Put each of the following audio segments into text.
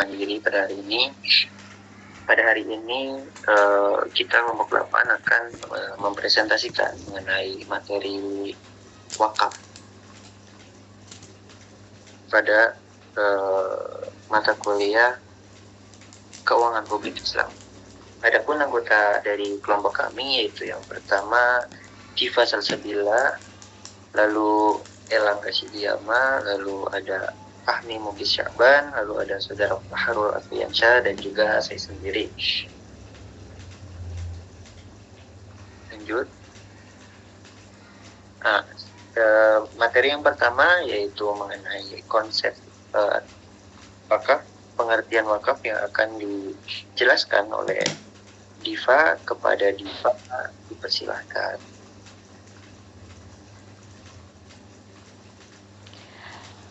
memperkenalkan diri pada hari ini. Pada hari ini kita kelompok 8 akan mempresentasikan mengenai materi wakaf pada mata kuliah Keuangan Publik Islam. Adapun anggota dari kelompok kami yaitu yang pertama Diva Salsabila, lalu Elang Kasidiyama, lalu ada Fahmi Mugis Syaban, lalu ada saudara Fahrul Afriansyah, dan juga saya sendiri. Lanjut. Materi yang pertama yaitu mengenai konsep wakaf, pengertian wakaf yang akan dijelaskan oleh Diva. Kepada Diva dipersilahkan.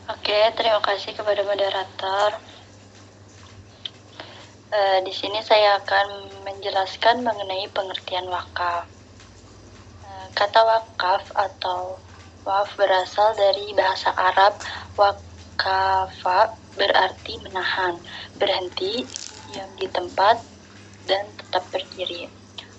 Oke, terima kasih kepada moderator. Di sini saya akan menjelaskan mengenai pengertian wakaf. Kata wakaf atau waqf berasal dari bahasa Arab waqafa, berarti menahan, berhenti, diam di tempat, dan tetap berdiri.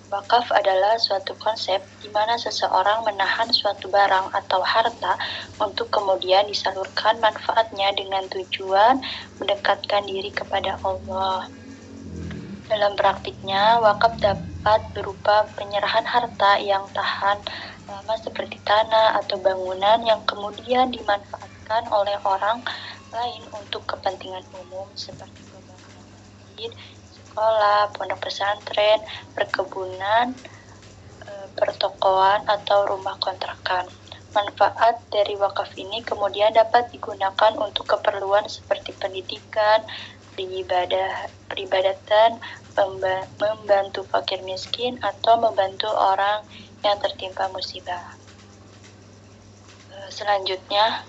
Wakaf adalah suatu konsep di mana seseorang menahan suatu barang atau harta untuk kemudian disalurkan manfaatnya dengan tujuan mendekatkan diri kepada Allah. Dalam praktiknya, wakaf dapat berupa penyerahan harta yang tahan lama seperti tanah atau bangunan yang kemudian dimanfaatkan oleh orang lain untuk kepentingan umum seperti pembangunan masjid, sekolah, pondok pesantren, perkebunan, pertokoan, atau rumah kontrakan. Manfaat dari wakaf ini kemudian dapat digunakan untuk keperluan seperti pendidikan, peribadatan, membantu fakir miskin, atau membantu orang yang tertimpa musibah. Selanjutnya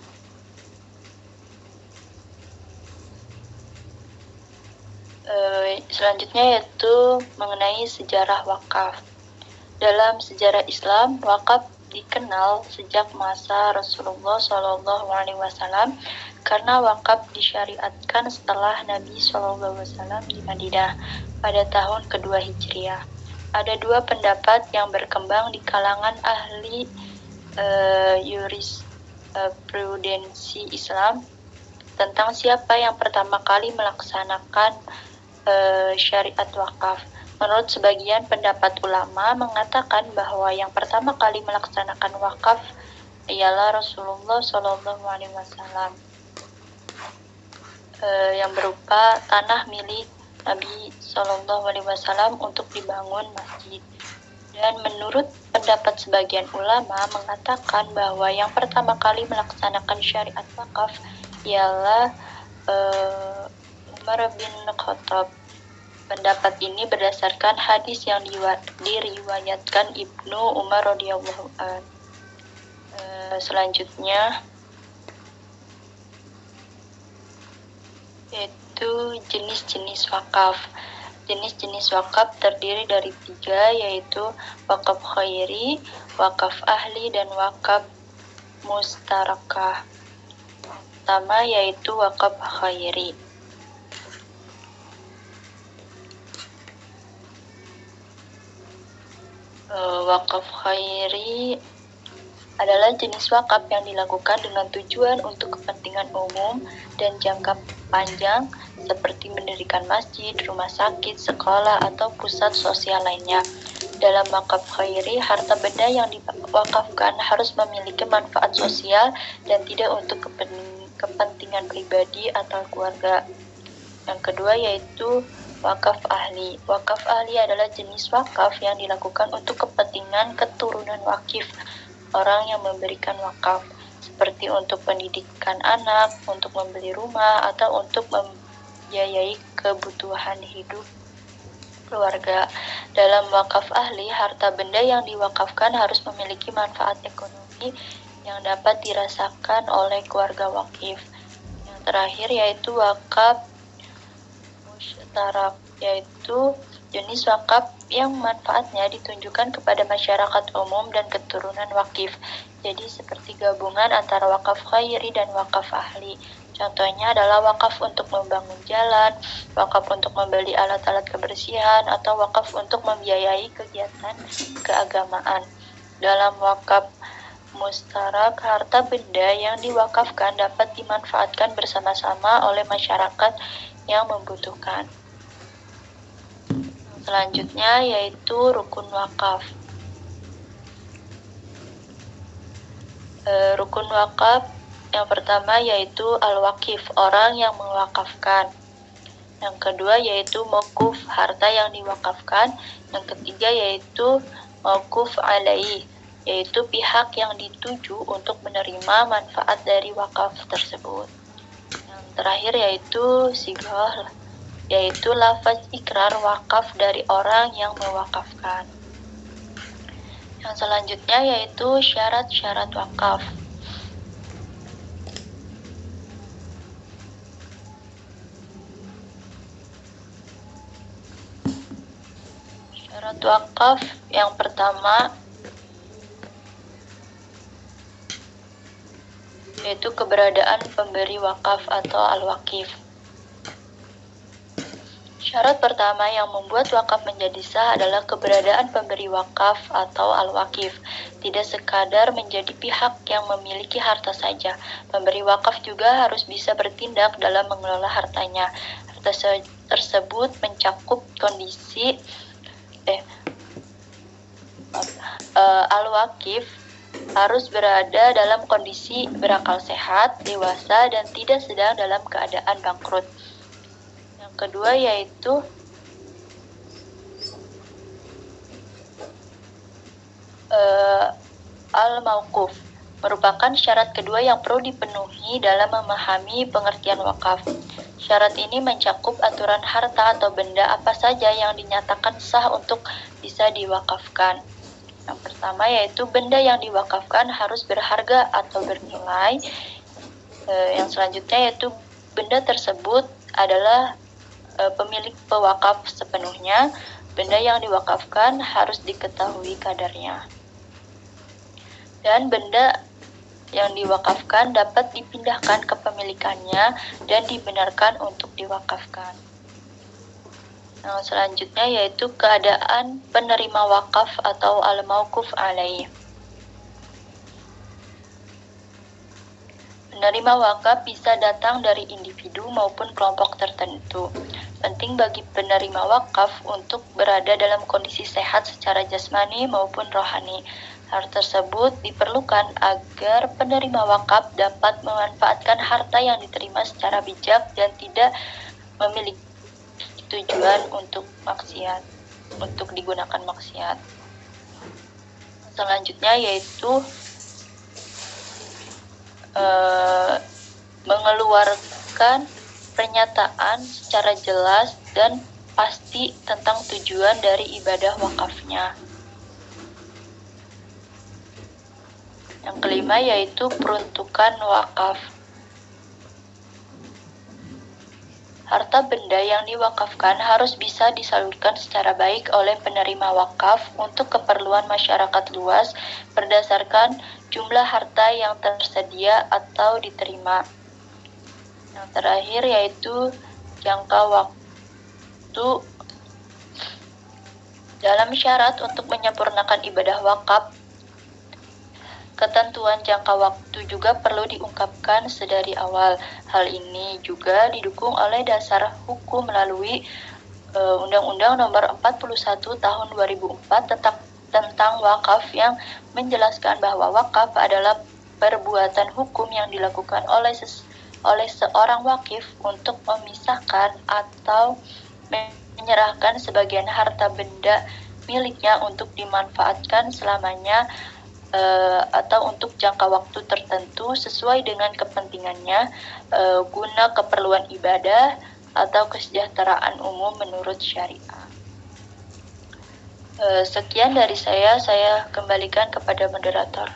yaitu mengenai sejarah wakaf. Dalam sejarah Islam, wakaf dikenal sejak masa Rasulullah SAW karena wakaf disyariatkan setelah Nabi SAW di Madinah pada tahun kedua Hijriah. Ada dua pendapat yang berkembang di kalangan ahli jurisprudensi Islam tentang siapa yang pertama kali melaksanakan syariat wakaf. Menurut sebagian pendapat ulama mengatakan bahwa yang pertama kali melaksanakan wakaf ialah Rasulullah SAW, yang berupa tanah milik Nabi SAW untuk dibangun masjid. Dan menurut pendapat sebagian ulama mengatakan bahwa yang pertama kali melaksanakan syariat wakaf ialah Umar bin Khattab. Pendapat ini berdasarkan hadis yang diriwayatkan Ibnu Umar radhiyallahu anhu. Selanjutnya yaitu jenis-jenis wakaf. Jenis-jenis wakaf terdiri dari 3, yaitu wakaf khairi, wakaf ahli, dan wakaf mustarakah. Pertama yaitu wakaf khairi. Wakaf khairi adalah jenis wakaf yang dilakukan dengan tujuan untuk kepentingan umum dan jangka panjang seperti mendirikan masjid, rumah sakit, sekolah, atau pusat sosial lainnya. Dalam wakaf khairi, harta benda yang diwakafkan harus memiliki manfaat sosial dan tidak untuk kepentingan pribadi atau keluarga. Yang kedua yaitu wakaf ahli. Wakaf ahli adalah jenis wakaf yang dilakukan untuk kepentingan keturunan wakif, orang yang memberikan wakaf, seperti untuk pendidikan anak, untuk membeli rumah, atau untuk membiayai kebutuhan hidup keluarga. Dalam wakaf ahli, harta benda yang diwakafkan harus memiliki manfaat ekonomi yang dapat dirasakan oleh keluarga wakif. Yang terakhir yaitu wakaf mustarak, yaitu jenis wakaf yang manfaatnya ditunjukkan kepada masyarakat umum dan keturunan wakif. Jadi seperti gabungan antara wakaf khairi dan wakaf ahli. Contohnya adalah wakaf untuk membangun jalan, wakaf untuk membeli alat-alat kebersihan, atau wakaf untuk membiayai kegiatan keagamaan. Dalam wakaf mustarak, harta benda yang diwakafkan dapat dimanfaatkan bersama-sama oleh masyarakat yang membutuhkan. Selanjutnya yaitu rukun wakaf. Rukun wakaf yang pertama yaitu al-wakif, orang yang mewakafkan. Yang kedua yaitu mauquf, harta yang diwakafkan. Yang ketiga yaitu mauquf alaih, yaitu pihak yang dituju untuk menerima manfaat dari wakaf tersebut. Yang terakhir yaitu sighah, yaitu lafaz ikrar wakaf dari orang yang mewakafkan. Yang selanjutnya yaitu syarat-syarat wakaf. Syarat wakaf yang pertama yaitu keberadaan pemberi wakaf atau al-wakif. Syarat pertama yang membuat wakaf menjadi sah adalah keberadaan pemberi wakaf atau al-wakif. Tidak sekadar menjadi pihak yang memiliki harta saja, pemberi wakaf juga harus bisa bertindak dalam mengelola hartanya. Harta tersebut mencakup kondisi al-wakif harus berada dalam kondisi berakal sehat, dewasa, dan tidak sedang dalam keadaan bangkrut. Yang kedua yaitu al-mauquf, merupakan syarat kedua yang perlu dipenuhi dalam memahami pengertian wakaf. Syarat ini mencakup aturan harta atau benda apa saja yang dinyatakan sah untuk bisa diwakafkan. Yang pertama yaitu benda yang diwakafkan harus berharga atau bernilai. Yang selanjutnya yaitu benda tersebut adalah pemilik pewakaf sepenuhnya. Benda yang diwakafkan harus diketahui kadarnya. Dan benda yang diwakafkan dapat dipindahkan kepemilikannya dan dibenarkan untuk diwakafkan. Nah, selanjutnya yaitu keadaan penerima wakaf atau al-mauquf alaih. Penerima wakaf bisa datang dari individu maupun kelompok tertentu. Penting bagi penerima wakaf untuk berada dalam kondisi sehat secara jasmani maupun rohani. Hal tersebut diperlukan agar penerima wakaf dapat memanfaatkan harta yang diterima secara bijak dan tidak memiliki tujuan untuk maksiat, untuk digunakan maksiat. Selanjutnya yaitu mengeluarkan pernyataan secara jelas dan pasti tentang tujuan dari ibadah wakafnya. Yang kelima yaitu peruntukan wakaf. Harta benda yang diwakafkan harus bisa disalurkan secara baik oleh penerima wakaf untuk keperluan masyarakat luas berdasarkan jumlah harta yang tersedia atau diterima. Yang terakhir yaitu jangka waktu. Dalam syarat untuk menyempurnakan ibadah wakaf, ketentuan jangka waktu juga perlu diungkapkan sedari awal. Hal ini juga didukung oleh dasar hukum melalui Undang-Undang Nomor 41 Tahun 2004 tentang wakaf yang menjelaskan bahwa wakaf adalah perbuatan hukum yang dilakukan oleh seorang wakif untuk memisahkan atau menyerahkan sebagian harta benda miliknya untuk dimanfaatkan selamanya atau untuk jangka waktu tertentu sesuai dengan kepentingannya guna keperluan ibadah atau kesejahteraan umum menurut syariah. Sekian dari saya kembalikan kepada moderator.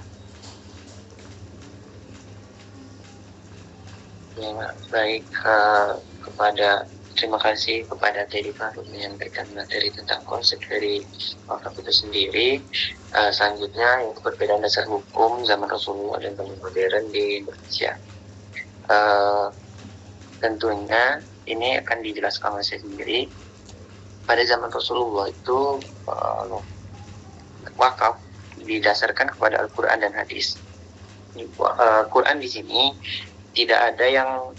Ya, baik, terima kasih kepada Teddy Faruk menyampaikan materi tentang konsep dari wakaf itu sendiri. Selanjutnya yaitu perbedaan dasar hukum zaman Rasulullah dan zaman modern di Indonesia. tentunya ini akan dijelaskan oleh saya sendiri. Pada zaman Rasulullah itu wakaf didasarkan kepada Al-Quran dan hadis. Quran di sini tidak ada yang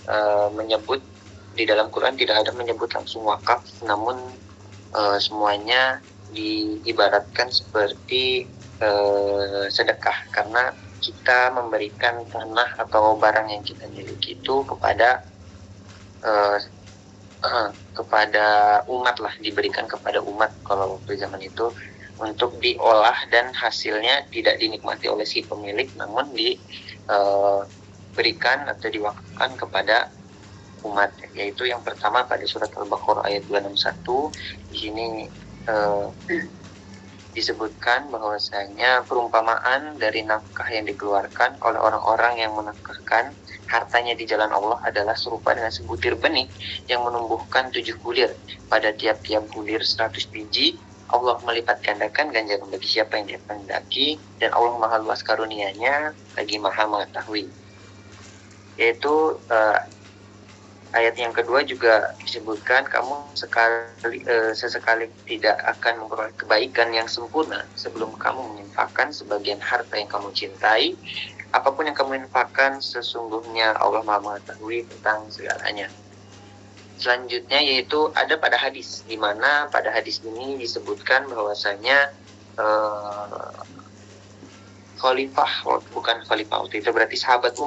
menyebut, di dalam Quran tidak ada menyebut langsung wakaf, namun semuanya diibaratkan seperti sedekah, karena kita memberikan tanah atau barang yang kita miliki itu kepada umat lah, diberikan kepada umat kalau waktu zaman itu, untuk diolah dan hasilnya tidak dinikmati oleh si pemilik, namun diberikan atau diwakafkan kepada umat. Yaitu yang pertama pada surat Al-Baqarah ayat 261, di sini disebutkan bahwasanya perumpamaan dari nafkah yang dikeluarkan oleh orang-orang yang menafkahkan hartanya di jalan Allah adalah serupa dengan sebutir benih yang menumbuhkan 7 bulir. Pada tiap-tiap bulir 100 biji. Allah melipat gandakan ganjaran bagi siapa yang dia kehendaki, dan Allah maha luas karunia-Nya lagi maha mengetahui. Yaitu ayat yang kedua juga disebutkan, kamu sesekali tidak akan memperoleh kebaikan yang sempurna sebelum kamu menginfakkan sebagian harta yang kamu cintai. Apapun yang kamu infakkan, sesungguhnya Allah maha mengetahui tentang segalanya. Selanjutnya yaitu ada pada hadis, di mana pada hadis ini disebutkan bahwasanya bukan khalifah waktu itu, berarti sahabat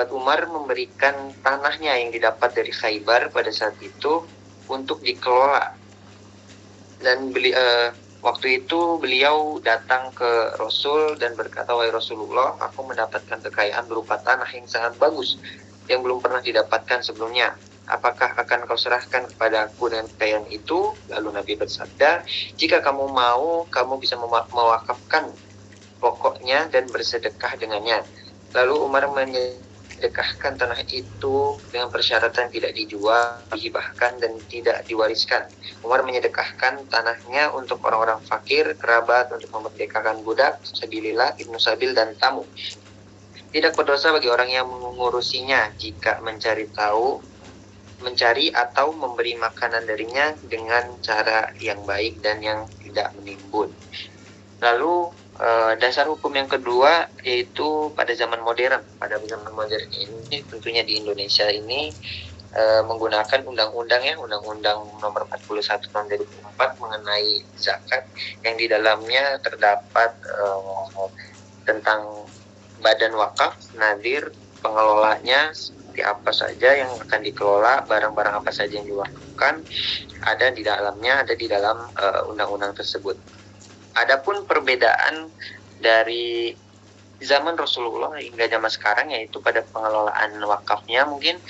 Umar memberikan tanahnya yang didapat dari Khaybar pada saat itu untuk dikelola. Dan waktu itu beliau datang ke Rasul dan berkata, wahai Rasulullah, aku mendapatkan kekayaan berupa tanah yang sangat bagus yang belum pernah didapatkan sebelumnya. Apakah akan kau serahkan kepada aku dengan kekayaan itu? Lalu Nabi bersabda, jika kamu mau, kamu bisa mewakafkan pokoknya dan bersedekah dengannya. Lalu Umar menyedekahkan tanah itu dengan persyaratan tidak dijual, dihibahkan, dan tidak diwariskan. Umar menyedekahkan tanahnya untuk orang-orang fakir, kerabat, untuk memerdekakan budak, sabilillah, ibnu sabil, dan tamu. Tidak berdosa bagi orang yang mengurusinya jika mencari atau memberi makanan darinya dengan cara yang baik dan yang tidak menimbun. Lalu dasar hukum yang kedua yaitu pada zaman modern. Pada zaman modern ini tentunya di Indonesia ini menggunakan undang-undang nomor 41 tahun 2004 mengenai zakat, yang di dalamnya terdapat tentang badan wakaf, nadir, pengelolanya seperti apa saja yang akan dikelola, barang-barang apa saja yang diwakafkan, ada di dalam undang-undang tersebut. Adapun perbedaan dari zaman Rasulullah hingga zaman sekarang yaitu pada pengelolaan wakafnya, mungkin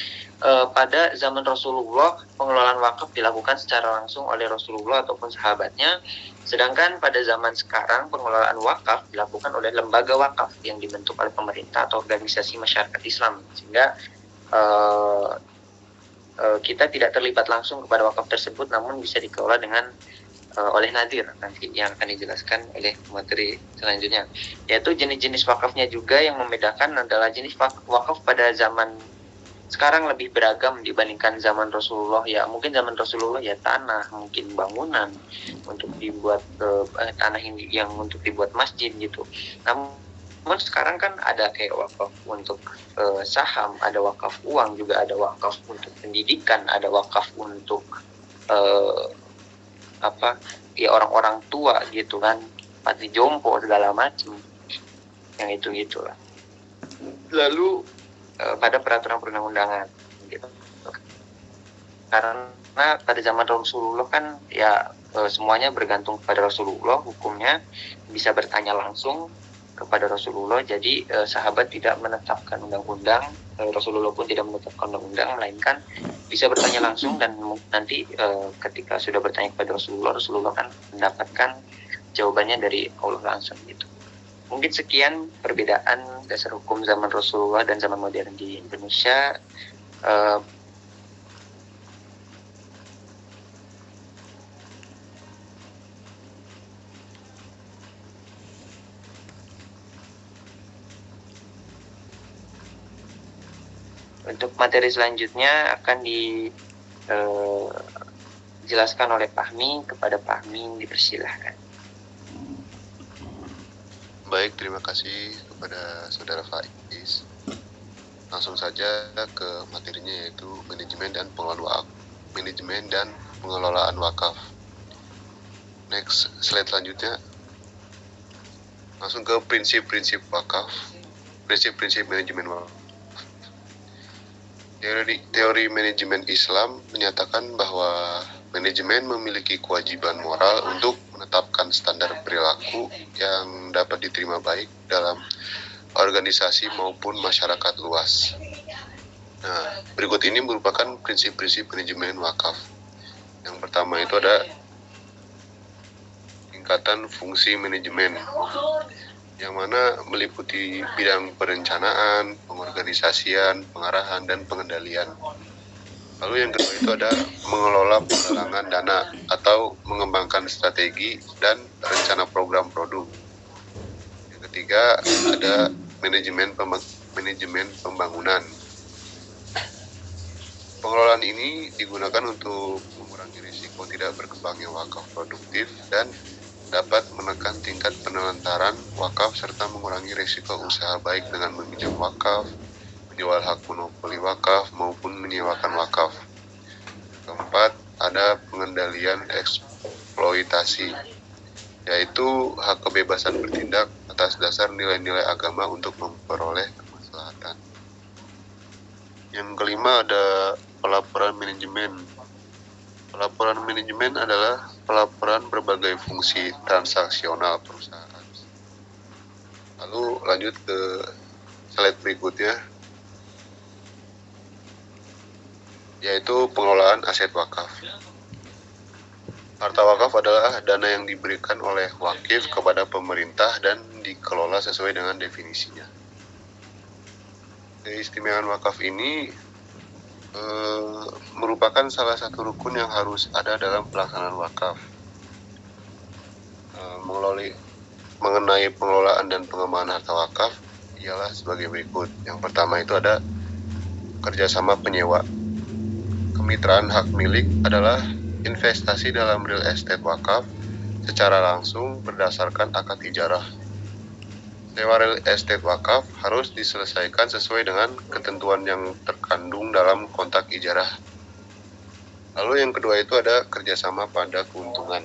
pada zaman Rasulullah pengelolaan wakaf dilakukan secara langsung oleh Rasulullah ataupun sahabatnya, sedangkan pada zaman sekarang pengelolaan wakaf dilakukan oleh lembaga wakaf yang dibentuk oleh pemerintah atau organisasi masyarakat Islam, sehingga kita tidak terlibat langsung kepada wakaf tersebut, namun bisa dikelola oleh nadir, nanti yang akan dijelaskan oleh materi selanjutnya. Yaitu jenis-jenis wakafnya juga yang membedakan adalah jenis wakaf pada zaman sekarang lebih beragam dibandingkan zaman Rasulullah. Ya mungkin zaman Rasulullah ya tanah, mungkin bangunan untuk dibuat tanah yang untuk dibuat masjid gitu. Namun sekarang kan ada kayak wakaf untuk saham, ada wakaf uang, juga ada wakaf untuk pendidikan, ada wakaf untuk orang-orang tua gitu kan, panti jompo segala macam yang itu gitulah. Lalu pada peraturan perundang-undangan gitu, karena pada zaman Rasulullah kan ya semuanya bergantung kepada Rasulullah, hukumnya bisa bertanya langsung kepada Rasulullah. Jadi sahabat tidak menetapkan undang-undang, Rasulullah pun tidak menetapkan undang-undang, melainkan bisa bertanya langsung, dan nanti ketika sudah bertanya kepada Rasulullah kan mendapatkan jawabannya dari Allah langsung gitu. Mungkin sekian perbedaan dasar hukum zaman Rasulullah dan zaman modern di Indonesia. Untuk materi selanjutnya akan dijelaskan oleh Fahmi. Kepada Fahmi dipersilahkan. Baik, terima kasih kepada Saudara Faiz. Langsung saja ke materinya, yaitu manajemen dan pengelolaan wakaf. Next, slide selanjutnya. Langsung ke prinsip-prinsip wakaf, prinsip-prinsip manajemen wakaf. Teori manajemen Islam menyatakan bahwa manajemen memiliki kewajiban moral untuk menetapkan standar perilaku yang dapat diterima baik dalam organisasi maupun masyarakat luas. Nah, berikut ini merupakan prinsip-prinsip manajemen wakaf. Yang pertama itu ada tingkatan fungsi manajemen, yang mana meliputi bidang perencanaan, pengorganisasian, pengarahan, dan pengendalian. Lalu yang kedua itu ada mengelola penggalangan dana atau mengembangkan strategi dan rencana program produk. Yang ketiga ada manajemen pembangunan. Pengelolaan ini digunakan untuk mengurangi risiko tidak berkembangnya wakaf produktif dan dapat menekan tingkat penelantaran wakaf serta mengurangi risiko usaha baik dengan meminjam wakaf, menjual hak monopoli wakaf maupun menyewakan wakaf. Keempat, ada pengendalian eksploitasi, yaitu hak kebebasan bertindak atas dasar nilai-nilai agama untuk memperoleh kemaslahatan. Yang kelima ada pelaporan manajemen. Pelaporan manajemen adalah pelaporan berbagai fungsi transaksional perusahaan. Lalu lanjut ke slide berikutnya, yaitu pengelolaan aset wakaf. Harta wakaf adalah dana yang diberikan oleh wakif kepada pemerintah dan dikelola sesuai dengan definisinya. Keistimewaan wakaf ini merupakan salah satu rukun yang harus ada dalam pelaksanaan wakaf. Mengenai pengelolaan dan pengembangan harta wakaf ialah sebagai berikut. Yang pertama itu ada kerjasama penyewa. Kemitraan hak milik adalah investasi dalam real estate wakaf secara langsung berdasarkan akad ijarah. Sewa real estate wakaf harus diselesaikan sesuai dengan ketentuan yang terkandung dalam kontrak ijarah. Lalu yang kedua itu ada kerjasama pada keuntungan.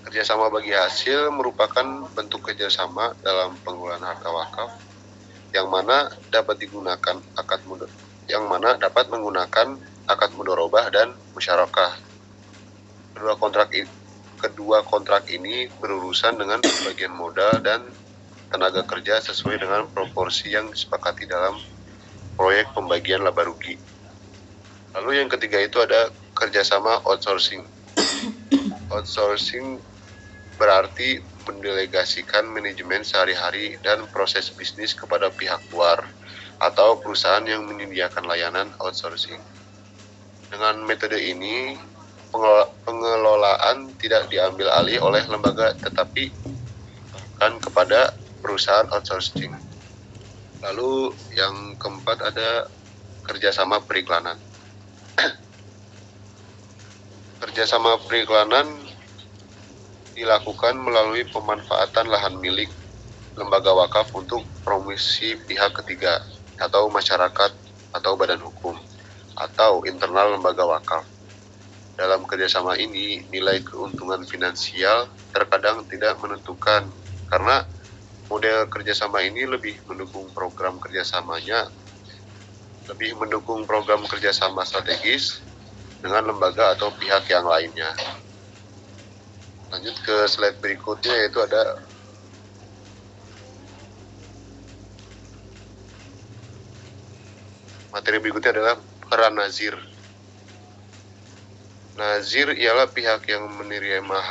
Kerjasama bagi hasil merupakan bentuk kerjasama dalam pengelolaan harta wakaf yang mana dapat menggunakan akad mudharabah dan musyarakah. Kedua kontrak ini berurusan dengan pembagian modal dan tenaga kerja sesuai dengan proporsi yang disepakati dalam proyek pembagian laba rugi. Lalu yang ketiga itu ada kerjasama outsourcing. Outsourcing berarti mendelegasikan manajemen sehari-hari dan proses bisnis kepada pihak luar atau perusahaan yang menyediakan layanan outsourcing. Dengan metode ini, pengelolaan tidak diambil alih oleh lembaga tetapi bahkan kepada perusahaan outsourcing. Lalu yang keempat ada kerjasama periklanan. Kerjasama periklanan dilakukan melalui pemanfaatan lahan milik lembaga wakaf untuk promosi pihak ketiga atau masyarakat atau badan hukum atau internal lembaga wakaf. Dalam kerjasama ini, nilai keuntungan finansial terkadang tidak menentukan karena model kerjasama ini lebih mendukung program kerjasama strategis dengan lembaga atau pihak yang lainnya. Lanjut ke slide berikutnya, yaitu ada materi berikutnya adalah peran nazir. Nazir ialah pihak yang menerima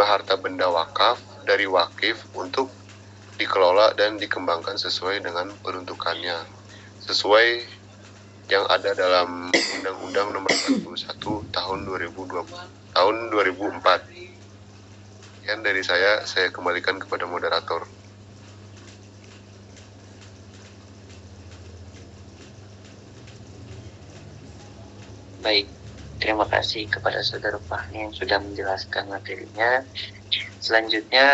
harta benda wakaf dari wakif untuk dikelola dan dikembangkan sesuai dengan peruntukannya, sesuai yang ada dalam Undang-Undang Nomor 41 Tahun 2004. Sekian dari saya kembalikan kepada moderator. Baik, terima kasih kepada Saudara Fahmi yang sudah menjelaskan materinya. Selanjutnya,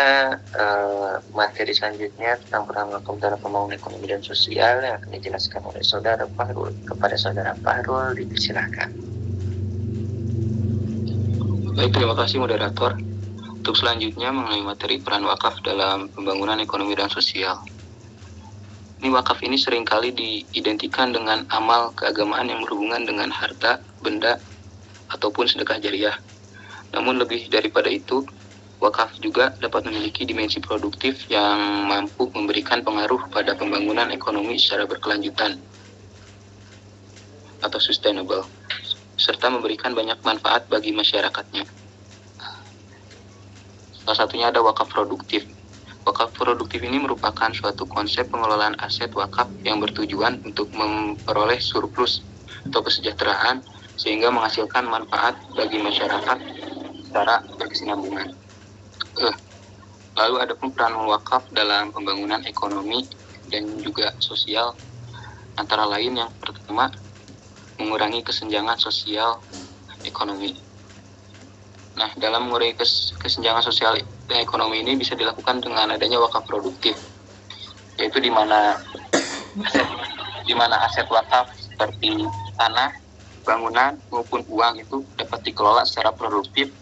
materi selanjutnya tentang peran wakaf dalam pembangunan ekonomi dan sosial yang akan dijelaskan oleh Saudara Fahrul. Kepada Saudara Fahrul, dipersilakan. Baik, terima kasih moderator. Untuk selanjutnya mengenai materi peran wakaf dalam pembangunan ekonomi dan sosial. Ini wakaf ini seringkali diidentikan dengan amal keagamaan yang berhubungan dengan harta, benda, ataupun sedekah jariah. Namun lebih daripada itu, wakaf juga dapat memiliki dimensi produktif yang mampu memberikan pengaruh pada pembangunan ekonomi secara berkelanjutan atau sustainable, serta memberikan banyak manfaat bagi masyarakatnya. Salah satunya ada wakaf produktif. Wakaf produktif ini merupakan suatu konsep pengelolaan aset wakaf yang bertujuan untuk memperoleh surplus atau kesejahteraan sehingga menghasilkan manfaat bagi masyarakat secara berkesinambungan. Lalu ada pun peran wakaf dalam pembangunan ekonomi dan juga sosial, antara lain yang pertama mengurangi kesenjangan sosial ekonomi. Nah, dalam mengurangi kesenjangan sosial dan ekonomi ini bisa dilakukan dengan adanya wakaf produktif, yaitu di mana aset wakaf seperti tanah, bangunan maupun uang itu dapat dikelola secara produktif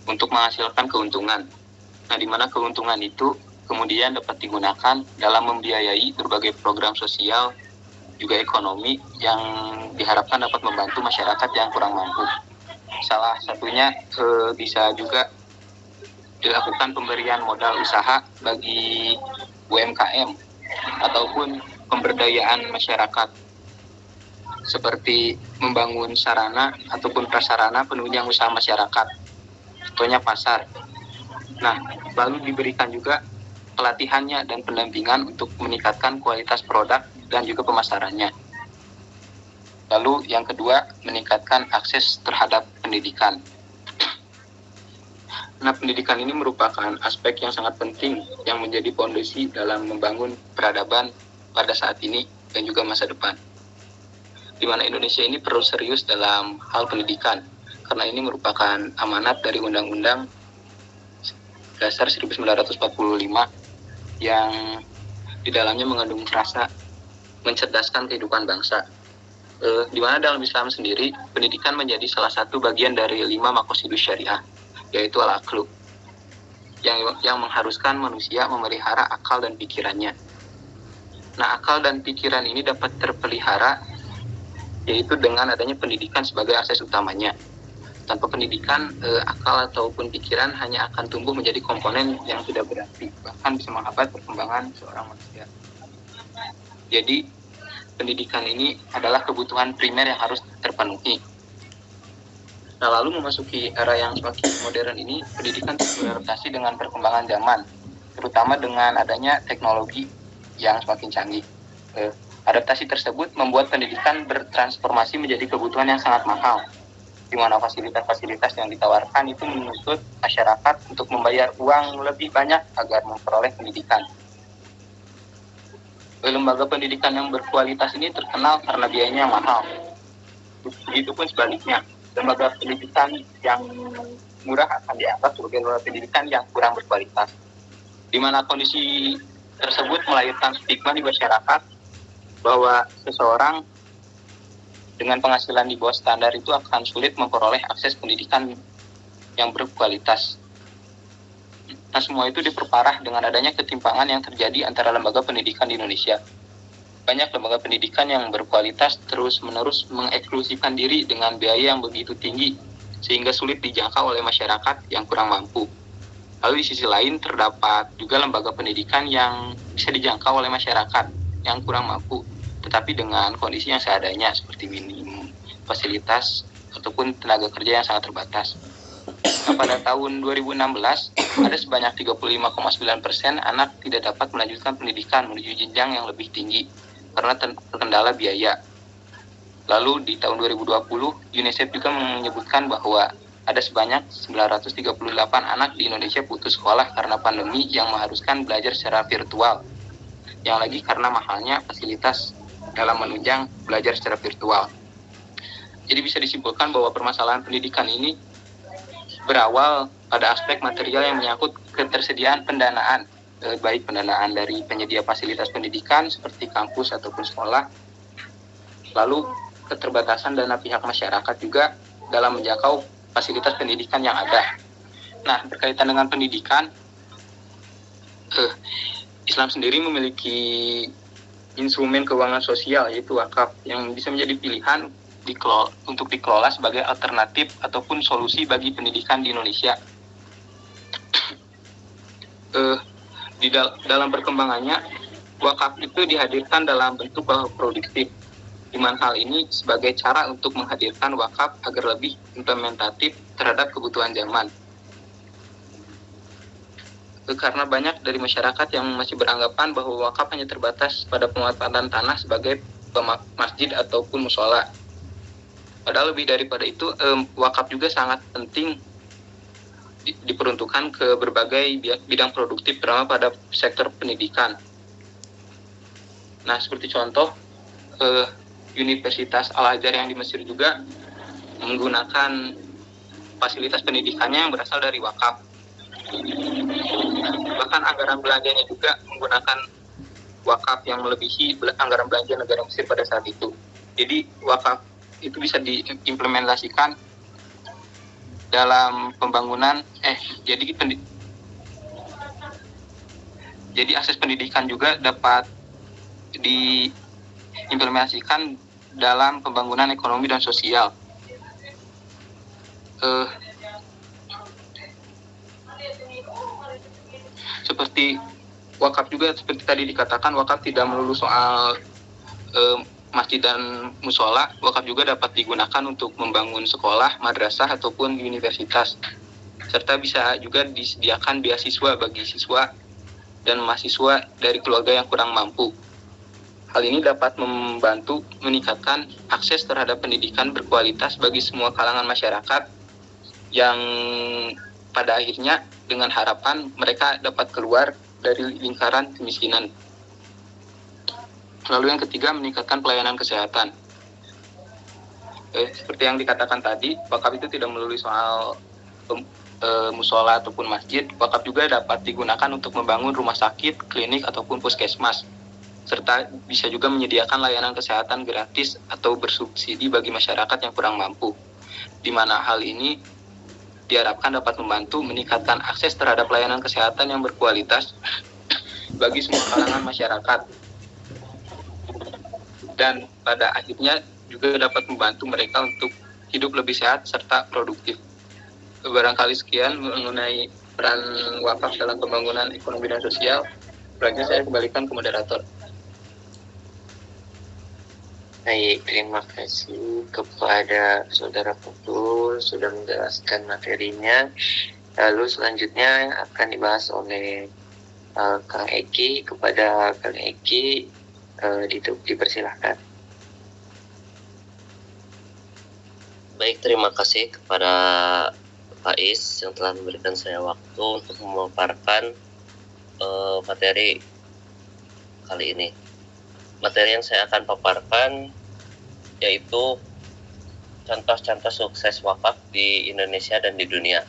untuk menghasilkan keuntungan. Nah, di mana keuntungan itu kemudian dapat digunakan dalam membiayai berbagai program sosial juga ekonomi yang diharapkan dapat membantu masyarakat yang kurang mampu. Salah satunya bisa juga dilakukan pemberian modal usaha bagi UMKM ataupun pemberdayaan masyarakat seperti membangun sarana ataupun prasarana penunjang usaha masyarakat, contohnya pasar. Nah, lalu diberikan juga pelatihannya dan pendampingan untuk meningkatkan kualitas produk dan juga pemasarannya. Lalu yang kedua, meningkatkan akses terhadap pendidikan. Nah, pendidikan ini merupakan aspek yang sangat penting yang menjadi fondasi dalam membangun peradaban pada saat ini dan juga masa depan. Di mana Indonesia ini perlu serius dalam hal pendidikan, karena ini merupakan amanat dari Undang-Undang Dasar 1945 yang di dalamnya mengandung frasa mencerdaskan kehidupan bangsa. Di mana dalam Islam sendiri, pendidikan menjadi salah satu bagian dari 5 maqasidus syariah, yaitu al-aqlu, yang mengharuskan manusia memelihara akal dan pikirannya. Nah, akal dan pikiran ini dapat terpelihara, yaitu dengan adanya pendidikan sebagai akses utamanya. Tanpa pendidikan, akal ataupun pikiran hanya akan tumbuh menjadi komponen yang tidak berarti, bahkan bisa menghambat perkembangan seorang manusia. Jadi, pendidikan ini adalah kebutuhan primer yang harus terpenuhi. Nah, lalu memasuki era yang semakin modern ini, pendidikan beradaptasi dengan perkembangan zaman, terutama dengan adanya teknologi yang semakin canggih. Adaptasi tersebut membuat pendidikan bertransformasi menjadi kebutuhan yang sangat mahal, di mana fasilitas-fasilitas yang ditawarkan itu menuntut masyarakat untuk membayar uang lebih banyak agar memperoleh pendidikan. Lembaga pendidikan yang berkualitas ini terkenal karena biayanya yang mahal. Begitupun sebaliknya, lembaga pendidikan yang murah akan dianggap sebagai lembaga pendidikan yang kurang berkualitas. Di mana kondisi tersebut melahirkan stigma di masyarakat bahwa seseorang dengan penghasilan di bawah standar itu akan sulit memperoleh akses pendidikan yang berkualitas. Nah, semua itu diperparah dengan adanya ketimpangan yang terjadi antara lembaga pendidikan di Indonesia. Banyak lembaga pendidikan yang berkualitas terus-menerus mengeksklusifkan diri dengan biaya yang begitu tinggi, sehingga sulit dijangkau oleh masyarakat yang kurang mampu. Lalu di sisi lain terdapat juga lembaga pendidikan yang bisa dijangkau oleh masyarakat yang kurang mampu, tetapi dengan kondisi yang seadanya seperti minim fasilitas ataupun tenaga kerja yang sangat terbatas. Nah, pada tahun 2016, ada sebanyak 35,9% anak tidak dapat melanjutkan pendidikan menuju jenjang yang lebih tinggi karena terkendala biaya. Lalu di tahun 2020, UNICEF juga menyebutkan bahwa ada sebanyak 938 anak di Indonesia putus sekolah karena pandemi yang mengharuskan belajar secara virtual. Yang lagi karena mahalnya fasilitas dalam menunjang belajar secara virtual. Jadi bisa disimpulkan bahwa permasalahan pendidikan ini berawal pada aspek material yang menyangkut ketersediaan pendanaan, baik pendanaan dari penyedia fasilitas pendidikan seperti kampus ataupun sekolah, lalu keterbatasan dana pihak masyarakat juga dalam menjangkau fasilitas pendidikan yang ada. Nah, berkaitan dengan pendidikan, Islam sendiri memiliki instrumen keuangan sosial yaitu wakaf yang bisa menjadi pilihan untuk dikelola sebagai alternatif ataupun solusi bagi pendidikan di Indonesia. Dalam perkembangannya, wakaf itu dihadirkan dalam bentuk produktif, di mana hal ini sebagai cara untuk menghadirkan wakaf agar lebih implementatif terhadap kebutuhan zaman. Karena banyak dari masyarakat yang masih beranggapan bahwa wakaf hanya terbatas pada pemanfaatan tanah sebagai masjid ataupun musola. Padahal lebih daripada itu, wakaf juga sangat penting diperuntukkan ke berbagai bidang produktif, terutama pada sektor pendidikan. Nah, seperti contoh, Universitas Al-Azhar yang di Mesir juga menggunakan fasilitas pendidikannya yang berasal dari wakaf. Bahkan anggaran belanjanya juga menggunakan wakaf yang melebihi anggaran belanja negara Mesir pada saat itu. Jadi wakaf itu bisa diimplementasikan dalam pembangunan jadi akses pendidikan juga dapat diimplementasikan dalam pembangunan ekonomi dan sosial. Seperti wakaf juga, seperti tadi dikatakan, wakaf tidak melulu soal masjid dan musola. Wakaf juga dapat digunakan untuk membangun sekolah, madrasah, ataupun universitas. Serta bisa juga disediakan beasiswa bagi siswa dan mahasiswa dari keluarga yang kurang mampu. Hal ini dapat membantu meningkatkan akses terhadap pendidikan berkualitas bagi semua kalangan masyarakat yang pada akhirnya dengan harapan mereka dapat keluar dari lingkaran kemiskinan. Lalu yang ketiga, meningkatkan pelayanan kesehatan. Seperti yang dikatakan tadi, wakaf itu tidak melulu soal musola ataupun masjid. Wakaf juga dapat digunakan untuk membangun rumah sakit, klinik, ataupun puskesmas. Serta bisa juga menyediakan layanan kesehatan gratis atau bersubsidi bagi masyarakat yang kurang mampu. Di mana hal ini diharapkan dapat membantu meningkatkan akses terhadap layanan kesehatan yang berkualitas bagi semua kalangan masyarakat. Dan pada akhirnya juga dapat membantu mereka untuk hidup lebih sehat serta produktif. Barangkali sekian mengenai peran wakaf dalam pembangunan ekonomi dan sosial. Selanjutnya saya kembalikan ke moderator. Baik, terima kasih kepada Saudara Putul sudah menjelaskan materinya. Lalu selanjutnya akan dibahas oleh Kang Eki. Kepada Kang Eki dipersilahkan. Baik, terima kasih kepada Pak Is yang telah memberikan saya waktu untuk memaparkan materi kali ini. Materi yang saya akan paparkan yaitu contoh-contoh sukses wakaf di Indonesia dan di dunia.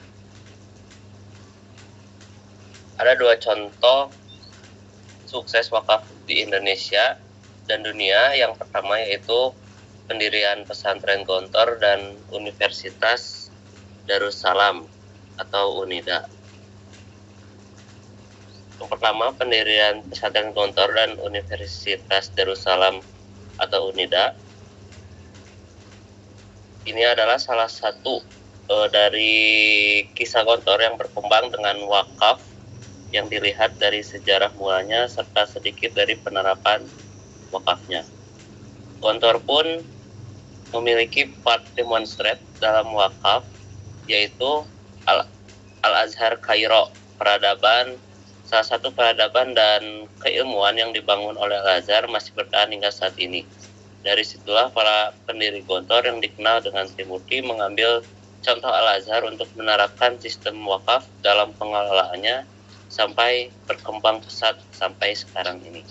Ada dua contoh sukses wakaf di Indonesia dan dunia. Yang pertama yaitu pendirian pesantren Gontor dan Universitas Darussalam atau UNIDA. Yang pertama, pendirian pesantren Gontor dan Universitas Darussalam atau UNIDA. Ini adalah salah satu dari kisah Gontor yang berkembang dengan wakaf yang dilihat dari sejarah mulanya serta sedikit dari penerapan wakafnya. Gontor pun memiliki part demonstrate dalam wakaf, yaitu Al-Azhar Kairo, salah satu peradaban dan keilmuan yang dibangun oleh Al-Azhar masih bertahan hingga saat ini. Dari situlah para pendiri Gontor yang dikenal dengan Timurti mengambil contoh Al-Azhar untuk menerapkan sistem wakaf dalam pengelolaannya sampai berkembang pesat sampai sekarang ini.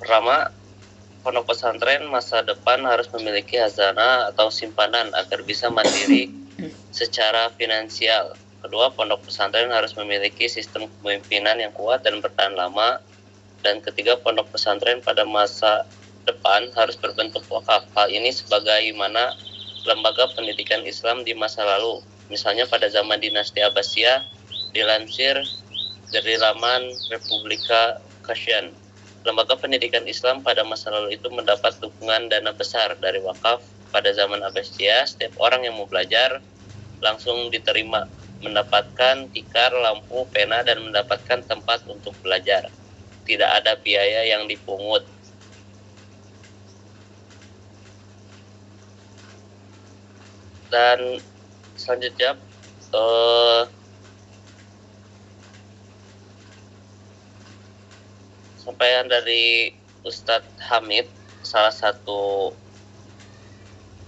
Pertama, pondok pesantren masa depan harus memiliki hazanah atau simpanan agar bisa mandiri secara finansial. Kedua, pondok pesantren harus memiliki sistem kepemimpinan yang kuat dan bertahan lama. Dan ketiga, pondok pesantren pada masa depan harus berbentuk wakaf. Hal ini sebagaimana lembaga pendidikan Islam di masa lalu. Misalnya pada zaman dinasti Abbasiyah, dilansir dari laman Republika Kasyan. Lembaga pendidikan Islam pada masa lalu itu mendapat dukungan dana besar dari wakaf. Pada zaman Abbasiyah, setiap orang yang mau belajar langsung diterima, mendapatkan tikar, lampu, pena, dan mendapatkan tempat untuk belajar. Tidak ada biaya yang dipungut. Dan selanjutnya sampaian dari Ustadz Hamid, salah satu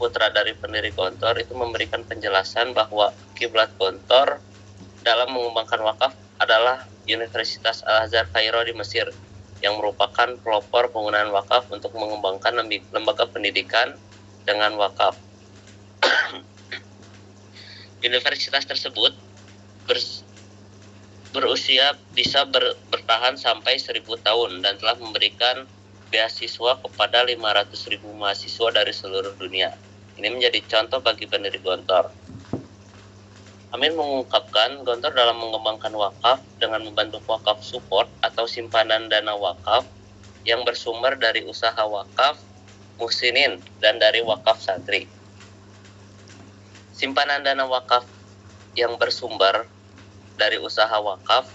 putra dari pendiri Gontor, itu memberikan penjelasan bahwa kiblat Gontor dalam mengembangkan wakaf adalah Universitas Al-Azhar Kairo di Mesir, yang merupakan pelopor penggunaan wakaf untuk mengembangkan lembaga pendidikan dengan wakaf. Universitas tersebut berusia bisa bertahan sampai 1000 tahun dan telah memberikan beasiswa kepada 500.000 mahasiswa dari seluruh dunia. Ini menjadi contoh bagi pendiri Gontor. Amin mengungkapkan Gontor dalam mengembangkan wakaf dengan membentuk wakaf support atau simpanan dana wakaf yang bersumber dari usaha wakaf muhsinin dan dari wakaf santri. Simpanan dana wakaf yang bersumber dari usaha wakaf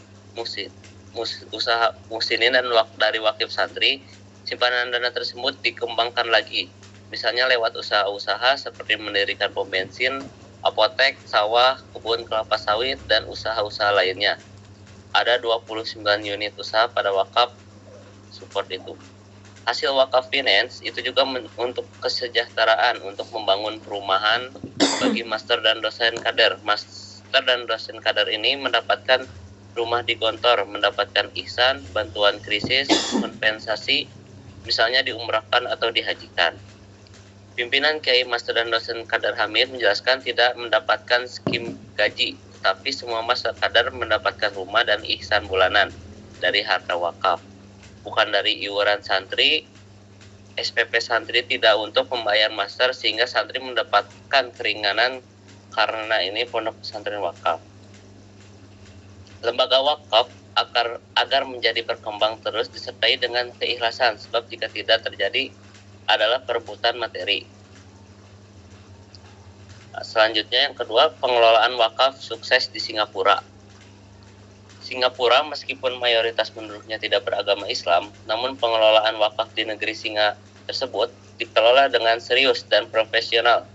usaha muhsinin dan dari wakif santri, simpanan dana tersebut dikembangkan lagi, misalnya lewat usaha-usaha seperti mendirikan pom bensin, apotek, sawah, kebun kelapa sawit, dan usaha-usaha lainnya. Ada 29 unit usaha pada wakaf support itu. Hasil wakaf finance itu juga untuk kesejahteraan, untuk membangun perumahan bagi master dan dosen kader. Master dan dosen kader ini mendapatkan rumah di Gontor, mendapatkan ihsan, bantuan krisis, kompensasi, misalnya diumrahkan atau dihajikan. Pimpinan Kiai Master dan dosen kader Hamid menjelaskan tidak mendapatkan skim gaji, tetapi semua master kader mendapatkan rumah dan ihsan bulanan dari harta wakaf, bukan dari iuran santri. SPP santri tidak untuk membayar master, sehingga santri mendapatkan keringanan karena ini pondok pesantren wakaf. Lembaga wakaf agar menjadi berkembang terus disertai dengan keikhlasan, sebab jika tidak terjadi adalah perebutan materi. Selanjutnya yang kedua, pengelolaan wakaf sukses di Singapura. Singapura meskipun mayoritas penduduknya tidak beragama Islam, namun pengelolaan wakaf di negeri Singa tersebut dikelola dengan serius dan profesional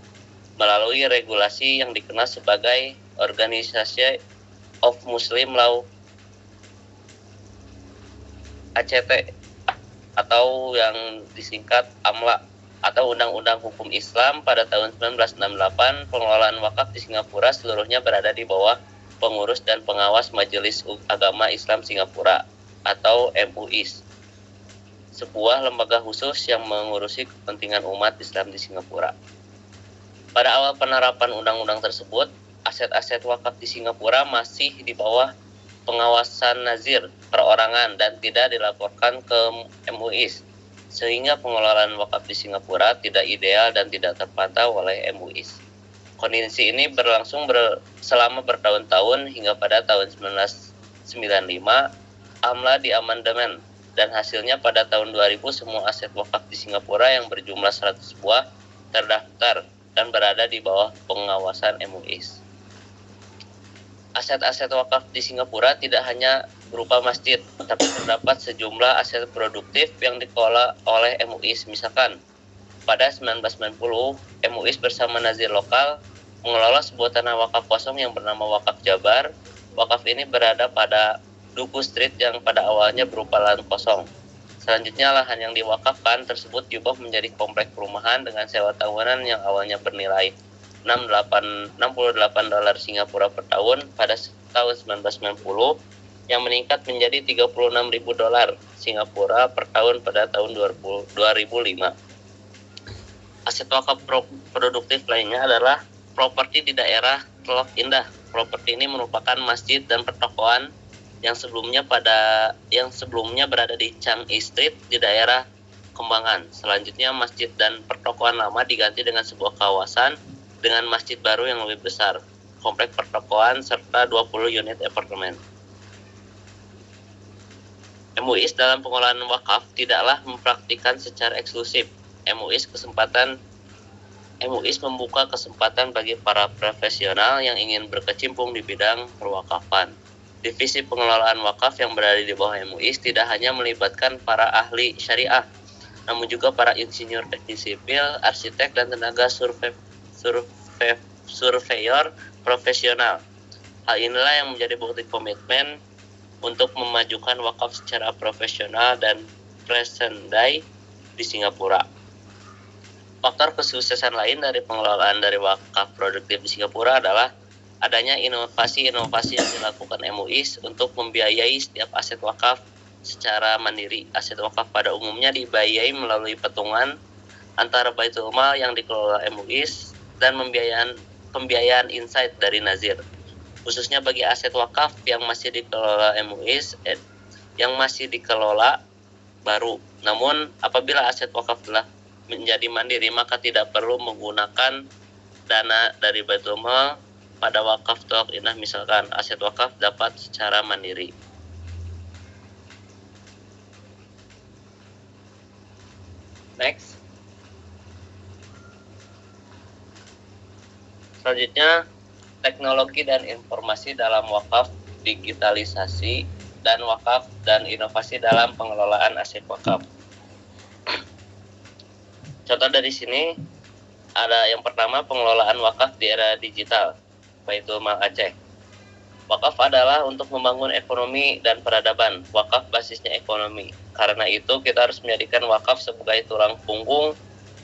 melalui regulasi yang dikenal sebagai Organisasi of Muslim Law ACT atau yang disingkat AMLA atau Undang-Undang Hukum Islam. Pada tahun 1968, pengelolaan wakaf di Singapura seluruhnya berada di bawah pengurus dan pengawas Majelis Agama Islam Singapura atau MUIS, sebuah lembaga khusus yang mengurusi kepentingan umat Islam di Singapura. Pada awal penerapan undang-undang tersebut, aset-aset wakaf di Singapura masih di bawah pengawasan nazir perorangan dan tidak dilaporkan ke MUIS, sehingga pengelolaan wakaf di Singapura tidak ideal dan tidak terpantau oleh MUIS. Kondisi ini berlangsung selama bertahun-tahun hingga pada tahun 1995 AMLA diamandemen, dan hasilnya pada tahun 2000 semua aset wakaf di Singapura yang berjumlah 100 buah terdaftar dan berada di bawah pengawasan MUIS. Aset-aset wakaf di Singapura tidak hanya berupa masjid, tapi terdapat sejumlah aset produktif yang dikelola oleh MUIS. Misalkan, pada 1990, MUIS bersama nazir lokal mengelola sebuah tanah wakaf kosong yang bernama Wakaf Jabar. Wakaf ini berada pada Duku Street yang pada awalnya berupa lahan kosong. Selanjutnya, lahan yang diwakafkan tersebut diubah menjadi komplek perumahan dengan sewa tahunan yang awalnya bernilai $68 Singapura per tahun. Pada tahun 1990, yang meningkat menjadi 36.000 dolar Singapura per tahun pada tahun 2005. Aset wakaf produktif lainnya adalah properti di daerah Teluk Indah. Properti ini merupakan masjid dan pertokoan yang sebelumnya berada di Changi Street di daerah Kembangan. Selanjutnya masjid dan pertokoan lama diganti dengan sebuah kawasan dengan masjid baru yang lebih besar, komplek pertokoan serta 20 unit apartemen. MUIS dalam pengelolaan wakaf tidaklah mempraktikkan secara eksklusif. MUIS membuka kesempatan bagi para profesional yang ingin berkecimpung di bidang perwakafan. Divisi pengelolaan wakaf yang berada di bawah MUIS tidak hanya melibatkan para ahli syariah, namun juga para insinyur teknik sipil, arsitek, dan tenaga surveyor profesional. Hal inilah yang menjadi bukti komitmen untuk memajukan wakaf secara profesional dan present day di Singapura. Faktor kesuksesan lain dari pengelolaan dari wakaf produktif di Singapura adalah adanya inovasi-inovasi yang dilakukan MUIS untuk membiayai setiap aset wakaf secara mandiri. Aset wakaf pada umumnya dibiayai melalui patungan antara Baitul Mal yang dikelola MUIS dan pembiayaan insight dari Nazir. Khususnya bagi aset wakaf yang masih dikelola MUIS yang masih dikelola baru. Namun apabila aset wakaf telah menjadi mandiri, maka tidak perlu menggunakan dana dari Baitul Mal pada wakaf Teluk Indah. Misalkan aset wakaf dapat secara mandiri. Next. Selanjutnya, teknologi dan informasi dalam wakaf, digitalisasi dan wakaf dan inovasi dalam pengelolaan aset wakaf. Contoh dari sini ada yang pertama, pengelolaan wakaf di era digital, Baitul Mal Aceh. Wakaf adalah untuk membangun ekonomi dan peradaban. Wakaf basisnya ekonomi. Karena itu kita harus menjadikan wakaf sebagai tulang punggung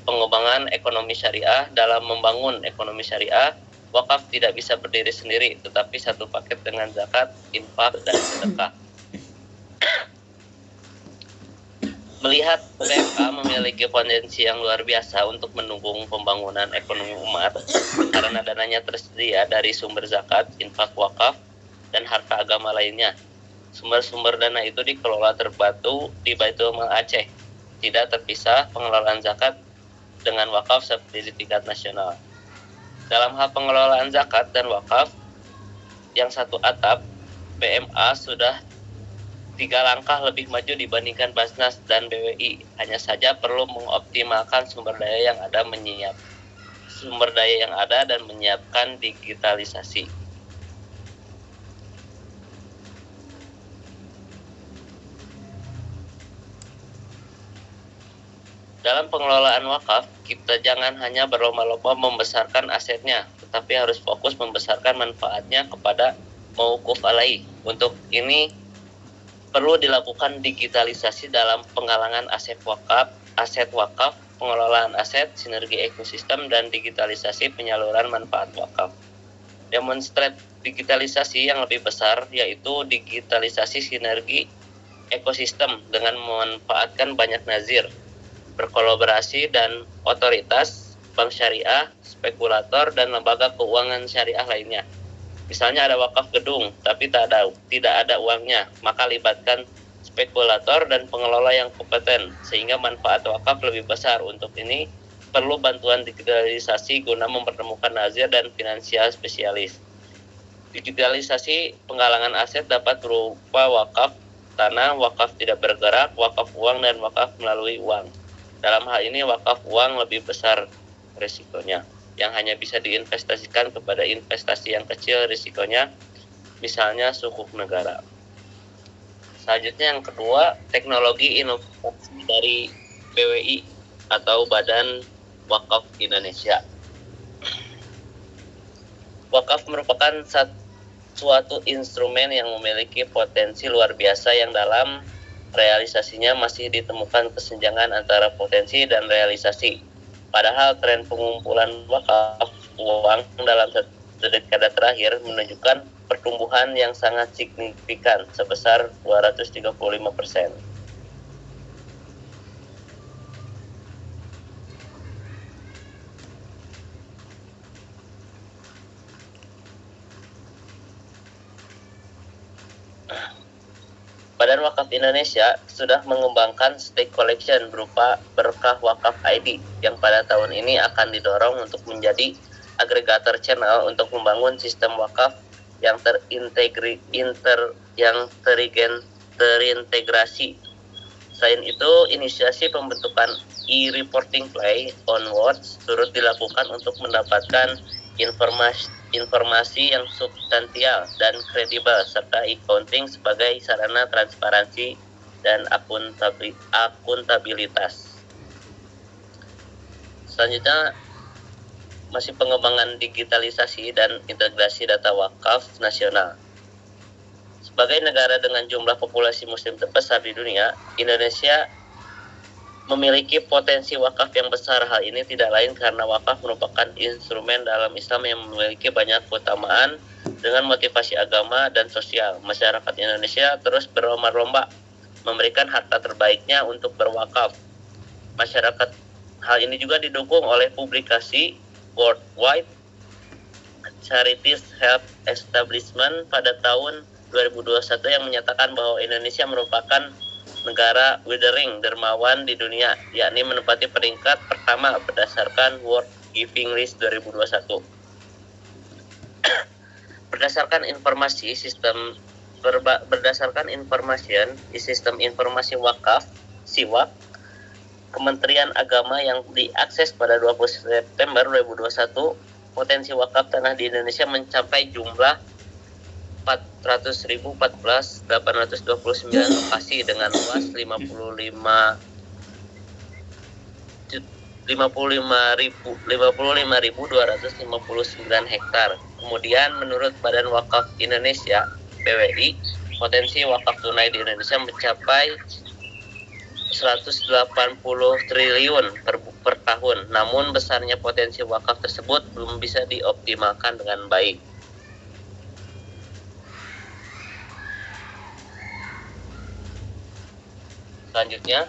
pengembangan ekonomi syariah. Dalam membangun ekonomi syariah, wakaf tidak bisa berdiri sendiri, tetapi satu paket dengan zakat, infak, dan sedekah. Melihat PMK memiliki potensi yang luar biasa untuk mendukung pembangunan ekonomi umat karena dananya tersedia dari sumber zakat, infak, wakaf, dan harta agama lainnya. Sumber-sumber dana itu dikelola terbatu di Baitul Mal Aceh. Tidak terpisah pengelolaan zakat dengan wakaf seperti di tingkat nasional. Dalam hal pengelolaan zakat dan wakaf yang satu atap, PMA sudah 3 langkah lebih maju dibandingkan Basnas dan BWI. Hanya saja perlu mengoptimalkan sumber daya yang ada dan menyiapkan digitalisasi. Dalam pengelolaan wakaf, kita jangan hanya berlomba-lomba membesarkan asetnya, tetapi harus fokus membesarkan manfaatnya kepada mauquf alaih. Untuk ini perlu dilakukan digitalisasi dalam penggalangan aset wakaf, pengelolaan aset, sinergi ekosistem, dan digitalisasi penyaluran manfaat wakaf. Demonstrate digitalisasi yang lebih besar, yaitu digitalisasi sinergi ekosistem dengan memanfaatkan banyak nazir, berkolaborasi dan otoritas, bank syariah, spekulator, dan lembaga keuangan syariah lainnya. Misalnya ada wakaf gedung, tapi tidak ada uangnya, maka libatkan spekulator dan pengelola yang kompeten, sehingga manfaat wakaf lebih besar. Untuk ini, perlu bantuan digitalisasi guna mempertemukan nazir dan finansial spesialis. Digitalisasi penggalangan aset dapat berupa wakaf tanah, wakaf tidak bergerak, wakaf uang, dan wakaf melalui uang. Dalam hal ini, wakaf uang lebih besar risikonya, yang hanya bisa diinvestasikan kepada investasi yang kecil risikonya, misalnya sukuk negara. Selanjutnya yang kedua, teknologi inovasi dari BWI atau Badan Wakaf Indonesia. Wakaf merupakan suatu instrumen yang memiliki potensi luar biasa yang dalam realisasinya masih ditemukan kesenjangan antara potensi dan realisasi. Padahal tren pengumpulan wakaf uang dalam dekade terakhir menunjukkan pertumbuhan yang sangat signifikan sebesar 235%. Badan Wakaf Indonesia sudah mengembangkan stake collection berupa berkah wakaf ID yang pada tahun ini akan didorong untuk menjadi agregator channel untuk membangun sistem wakaf yang terintegrasi. Selain itu, inisiasi pembentukan e-reporting play onwards turut dilakukan untuk mendapatkan informasi yang substansial dan kredibel serta e-counting sebagai sarana transparansi dan akuntabilitas. Selanjutnya, masih pengembangan digitalisasi dan integrasi data wakaf nasional. Sebagai negara dengan jumlah populasi muslim terbesar di dunia, Indonesia memiliki potensi wakaf yang besar. Hal ini tidak lain karena wakaf merupakan instrumen dalam Islam yang memiliki banyak keutamaan dengan motivasi agama dan sosial. Masyarakat Indonesia terus berlomba-lomba memberikan harta terbaiknya untuk berwakaf. Hal ini juga didukung oleh publikasi Worldwide Charities Health Establishment pada tahun 2021 yang menyatakan bahwa Indonesia merupakan negara withering dermawan di dunia, yakni menempati peringkat pertama berdasarkan World Giving List 2021. Berdasarkan informasi sistem informasi wakaf (SIWAK) Kementerian Agama yang diakses pada 20 September 2021, potensi wakaf tanah di Indonesia mencapai jumlah 400.014.829 lokasi dengan luas 55.259 hektar. Kemudian menurut Badan Wakaf Indonesia (BWI), potensi wakaf tunai di Indonesia mencapai 180 triliun per tahun. Namun besarnya potensi wakaf tersebut belum bisa dioptimalkan dengan baik. Selanjutnya,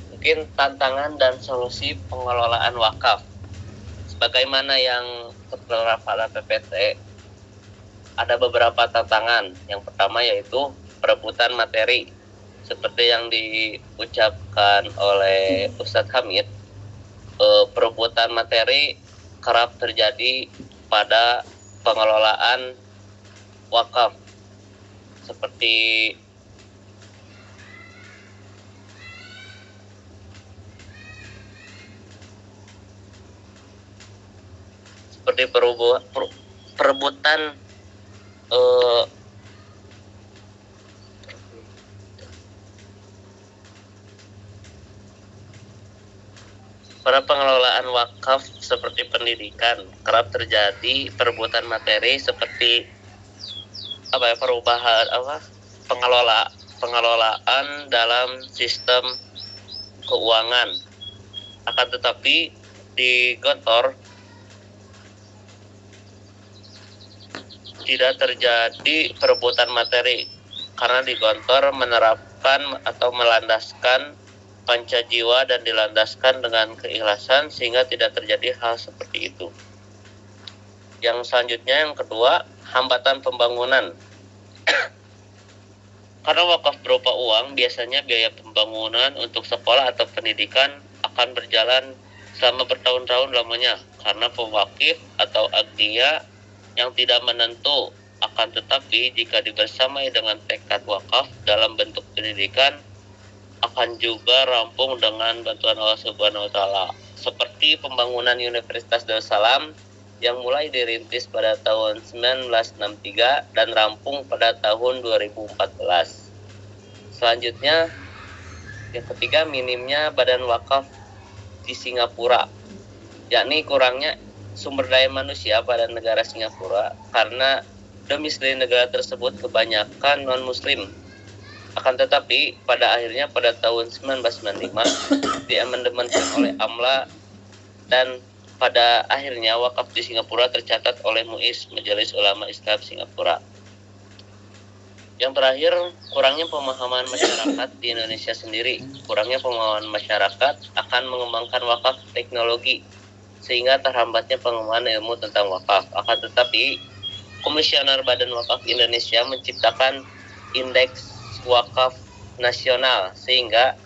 mungkin tantangan dan solusi pengelolaan wakaf. Sebagaimana yang tertera pada PPT, ada beberapa tantangan. Yang pertama yaitu perebutan materi. Seperti yang diucapkan oleh Ustadz Hamid, perebutan materi kerap terjadi pada pengelolaan wakaf. Seperti perebutan pada pengelolaan wakaf seperti pendidikan kerap terjadi perebutan materi seperti pengelolaan dalam sistem keuangan. Akan tetapi di Gontor tidak terjadi perebutan materi karena di Gontor menerapkan atau melandaskan pancajiwa dan dilandaskan dengan keikhlasan sehingga tidak terjadi hal seperti itu. Yang selanjutnya, yang kedua, hambatan pembangunan. Karena wakaf berupa uang, biasanya biaya pembangunan untuk sekolah atau pendidikan akan berjalan selama bertahun-tahun lamanya karena pewakif atau agniya yang tidak menentu. Akan tetapi jika dibersamai dengan tekad wakaf dalam bentuk pendidikan, akan juga rampung dengan bantuan Allah Subhanahu wa Ta'ala, seperti pembangunan Universitas Darussalam yang mulai dirintis pada tahun 1963 dan rampung pada tahun 2014. Selanjutnya, yang ketiga, minimnya badan wakaf di Singapura, yakni kurangnya sumber daya manusia pada negara Singapura karena domisili negara tersebut kebanyakan non-muslim. Akan tetapi pada akhirnya pada tahun 1995 diamandemenkan oleh AMLA dan pada akhirnya wakaf di Singapura tercatat oleh MUIS, Majelis Ulama Islam Singapura. Yang terakhir, kurangnya pemahaman masyarakat di Indonesia sendiri. Kurangnya pemahaman masyarakat akan mengembangkan wakaf teknologi, sehingga terhambatnya pengembangan ilmu tentang wakaf. Akan tetapi, Komisioner Badan Wakaf Indonesia menciptakan Indeks Wakaf Nasional, sehingga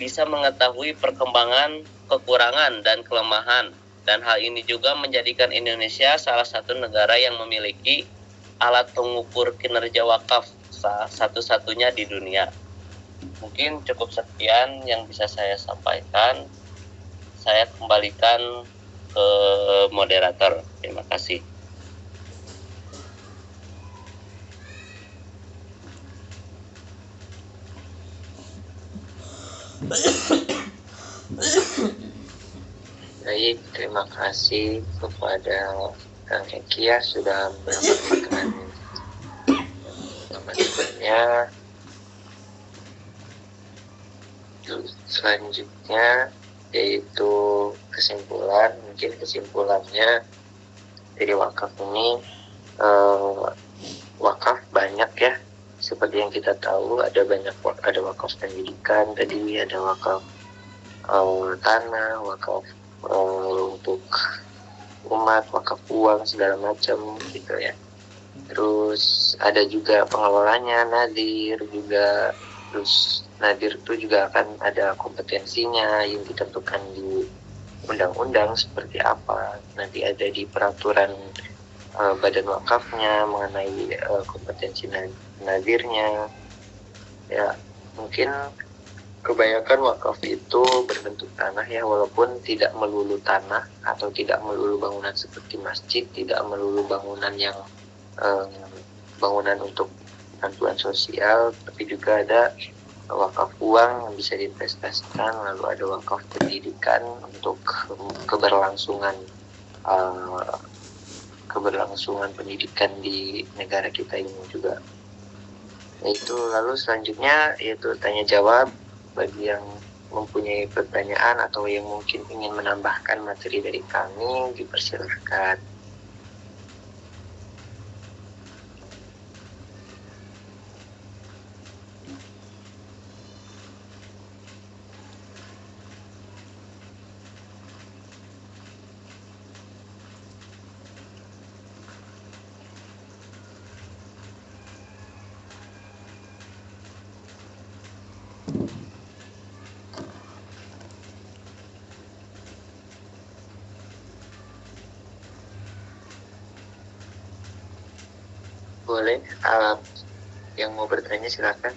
bisa mengetahui perkembangan, kekurangan, dan kelemahan. Dan hal ini juga menjadikan Indonesia salah satu negara yang memiliki alat pengukur kinerja wakaf satu-satunya di dunia. Mungkin cukup sekian yang bisa saya sampaikan. Saya kembalikan ke moderator. Terima kasih. Baik, terima kasih kepada Kang Eki ya sudah menyampaikan pemaparannya. Selanjutnya yaitu kesimpulan. Mungkin kesimpulannya dari wakaf ini, wakaf banyak ya. Seperti yang kita tahu ada wakaf pendidikan, tadi ada wakaf tanah, wakaf untuk umat, wakaf uang segala macam gitu ya. Terus ada juga pengelolanya, nadir juga. Terus nadir itu juga akan ada kompetensinya yang ditentukan di undang-undang seperti apa. Nanti ada di peraturan badan wakafnya mengenai kompetensi nadirnya. Ya, mungkin kebanyakan wakaf itu berbentuk tanah ya, walaupun tidak melulu tanah atau tidak melulu bangunan seperti masjid, tidak melulu bangunan yang bangunan untuk bantuan sosial, tapi juga ada wakaf uang yang bisa diinvestasikan, lalu ada wakaf pendidikan untuk keberlangsungan pendidikan di negara kita ini juga. Itu lalu selanjutnya yaitu tanya jawab. Bagi yang mempunyai pertanyaan atau yang mungkin ingin menambahkan materi dari kami, dipersilahkan. Boleh, yang mau bertanya silakan.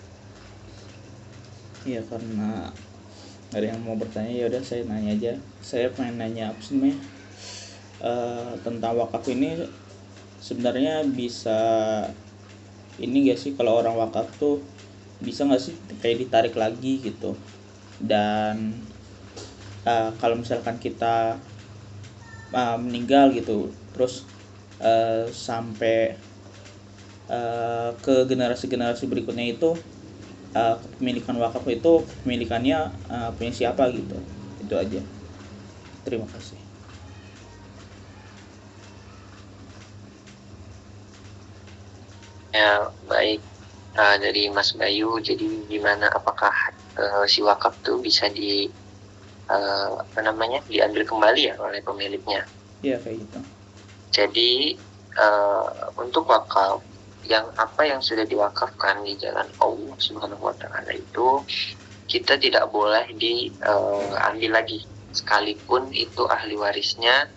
Iya, karena ada yang mau bertanya, ya udah saya nanya aja. Saya pengen nanya apa sih namanya, tentang wakaf ini sebenarnya bisa ini gak sih, kalau orang wakaf tuh bisa gak sih kayak ditarik lagi gitu. Dan kalau misalkan kita meninggal gitu, terus sampai ke generasi-generasi berikutnya itu kepemilikan wakaf itu kepemilikannya punya siapa gitu. Itu aja. Terima kasih. Ya, baik. Dari Mas Bayu, jadi gimana, apakah si wakaf tuh bisa diambil kembali ya oleh pemiliknya? Iya, kayak gitu. Jadi untuk wakaf, apa yang sudah diwakafkan di jalan Allah Subhanahu wa Ta'ala itu kita tidak boleh diambil lagi, sekalipun itu ahli warisnya.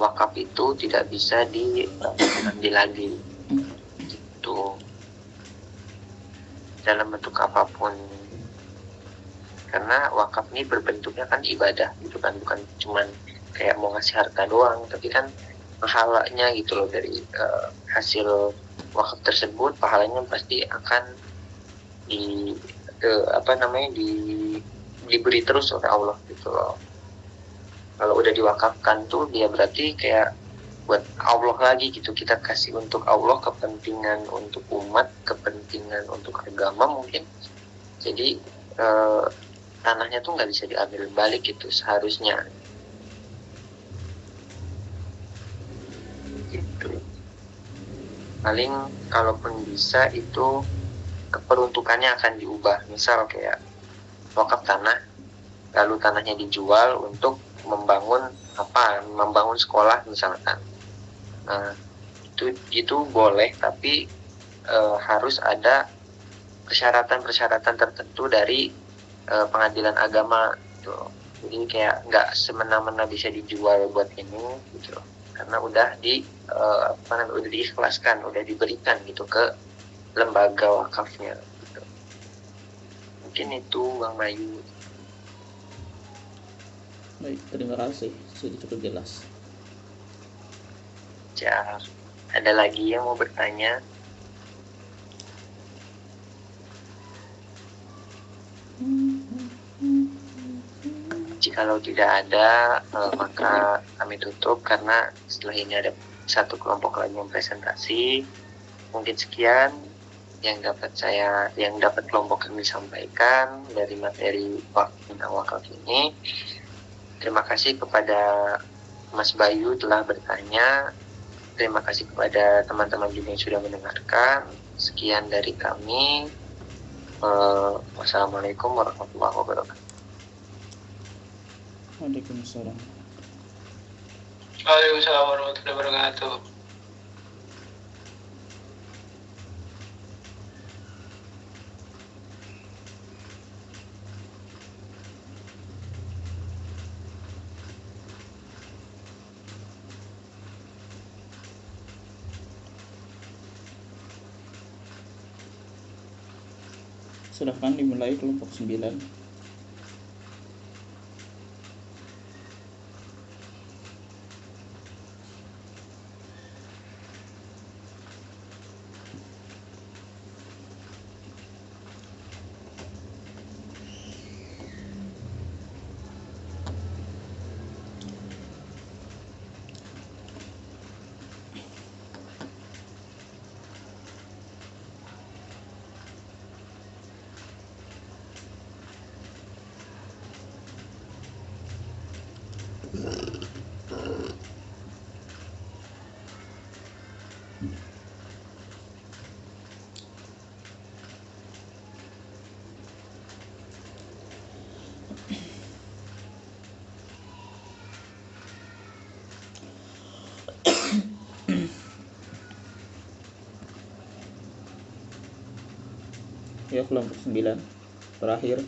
Wakaf itu tidak bisa diambil lagi gitu, dalam bentuk apapun, karena wakaf ini berbentuknya kan ibadah gitu kan, bukan cuman kayak mau ngasih harta doang, tapi kan pahalanya gitu loh dari hasil wakaf tersebut, pahalanya pasti akan diberi terus oleh Allah gitu loh. Kalau udah diwakafkan tuh dia berarti kayak buat Allah lagi gitu, kita kasih untuk Allah, kepentingan untuk umat, kepentingan untuk agama mungkin. Jadi tanahnya tuh nggak bisa diambil balik gitu seharusnya. paling kalaupun bisa itu keperuntukannya akan diubah, misal kayak wakaf tanah, lalu tanahnya dijual untuk membangun sekolah misalkan. Nah, itu boleh, tapi harus ada persyaratan tertentu dari pengadilan agama gitu. Jadi kayak nggak semena-mena bisa dijual buat ini gitu, karena udah udah diikhlaskan, udah diberikan gitu ke lembaga wakafnya gitu. Mungkin itu Bang Bayu. Baik, terima kasih, sudah cukup jelas. Ya, ada lagi yang mau bertanya? Jikalau tidak ada, maka kami tutup karena setelah ini ada satu kelompok lagi yang presentasi. Mungkin sekian yang dapat kelompok kami sampaikan dari materi tentang wakaf ini. Terima kasih kepada Mas Bayu telah bertanya. Terima kasih kepada teman-teman juga yang sudah mendengarkan. Sekian dari kami. Wassalamualaikum warahmatullahi wabarakatuh. Waalaikumsalam. Waalaikumsalam warahmatullahi wabarakatuh. Silahkan dimulai kelompok 9. Ya, kelompok 9 terakhir.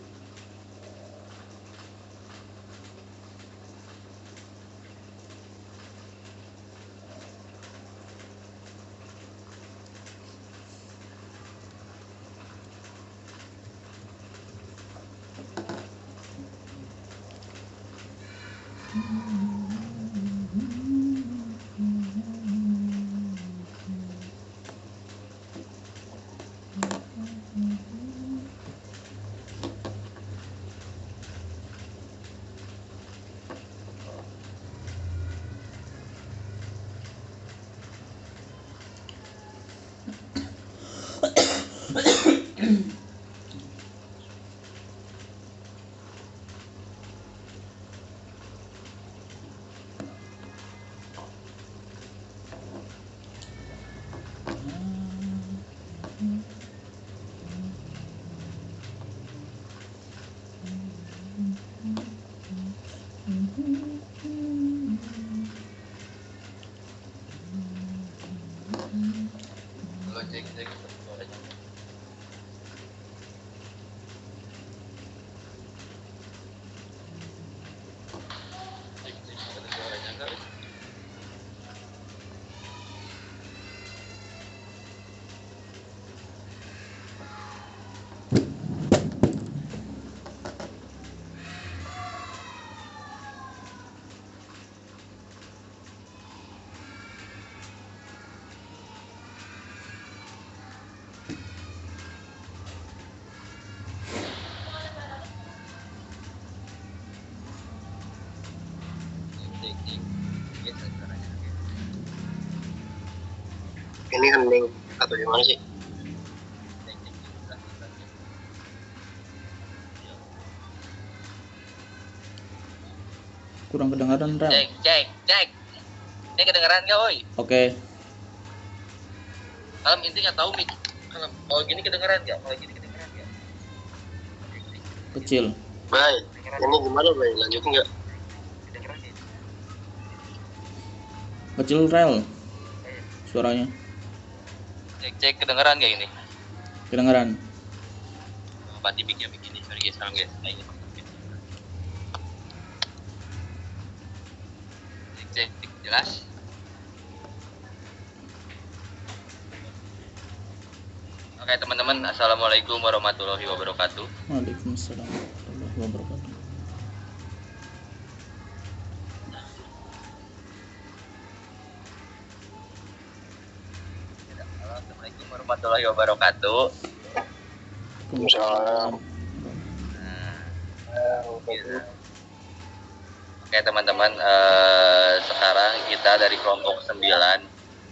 Ini hening atau gimana sih? Kurang kedengaran, Ram. Cek. Ini kedengeran gak, woi? Oke. Kalem intinya tahu mik. Kalau gini kedengeran nggak? Kecil. Baik, ini gimana Bay? Lanjut nggak? Kecil rel suaranya. Cek kedengeran nggak ini? Kedengeran. Berarti miknya begini. Sorry guys, sekarang guys. Cek jelas. Oke teman-teman, assalamualaikum warahmatullahi wabarakatuh. Waalaikumsalam warahmatullahi wabarakatuh. Assalamualaikum warahmatullahi wabarakatuh. Waalaikumsalam. Oke teman-teman, sekarang kita dari kelompok 9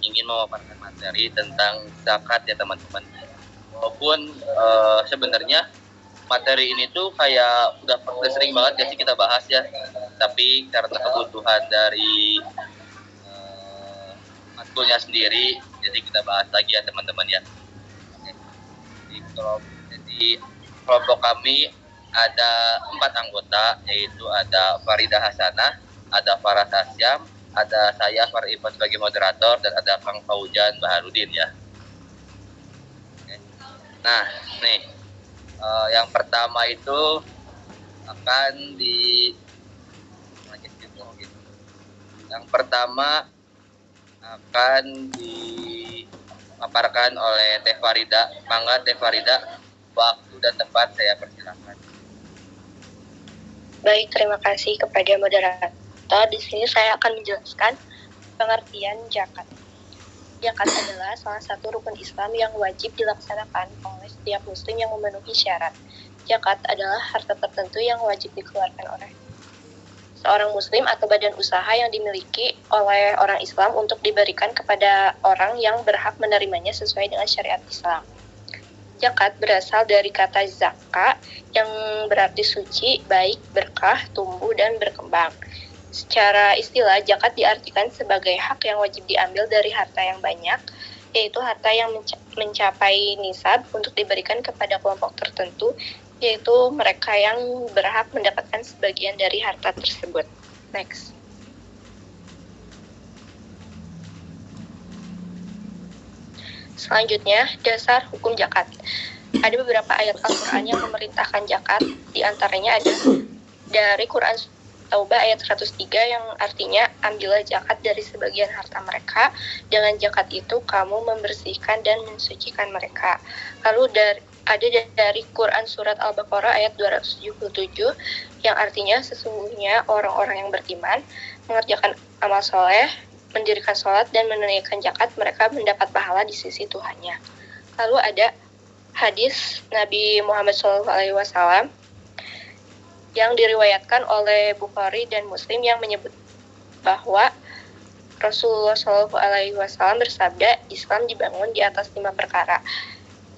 ingin memaparkan materi tentang zakat ya teman-teman. Walaupun sebenarnya materi ini tuh kayak udah sering banget ya sih kita bahas ya, tapi karena kebutuhan dari matkulnya sendiri, jadi kita bahas lagi ya teman-teman ya. Oke. Jadi kelompok kami ada 4 anggota, yaitu ada Farida Hasanah, ada Farah Tasyam, ada saya Farih Ivan sebagai moderator, dan ada Kang Faujan Baharudin ya. Nah, nih yang pertama itu akan yang pertama akan dipaparkan oleh Teh Farida. Mangga Teh Farida, waktu dan tempat saya persilakan. Baik, terima kasih kepada moderator. Di sini saya akan menjelaskan pengertian zakat. Zakat adalah salah satu rukun Islam yang wajib dilaksanakan oleh setiap muslim yang memenuhi syarat. Zakat adalah harta tertentu yang wajib dikeluarkan oleh seorang muslim atau badan usaha yang dimiliki oleh orang Islam untuk diberikan kepada orang yang berhak menerimanya sesuai dengan syariat Islam. Zakat berasal dari kata zaka yang berarti suci, baik, berkah, tumbuh, dan berkembang. Secara istilah, zakat diartikan sebagai hak yang wajib diambil dari harta yang banyak, yaitu harta yang mencapai nisab untuk diberikan kepada kelompok tertentu, yaitu mereka yang berhak mendapatkan sebagian dari harta tersebut. Next. Selanjutnya, dasar hukum zakat. Ada beberapa ayat Al-Quran yang memerintahkan zakat, diantaranya ada dari Quran Taubah ayat 103 yang artinya, ambillah zakat dari sebagian harta mereka, dengan zakat itu kamu membersihkan dan mensucikan mereka. Lalu ada dari Quran surat Al-Baqarah ayat 277 yang artinya, sesungguhnya orang-orang yang beriman mengerjakan amal soleh, mendirikan sholat dan menunaikan zakat, mereka mendapat pahala di sisi Tuhannya. Lalu ada hadis Nabi Muhammad SAW yang diriwayatkan oleh Bukhari dan Muslim yang menyebut bahwa Rasulullah SAW bersabda, Islam dibangun di atas 5 perkara,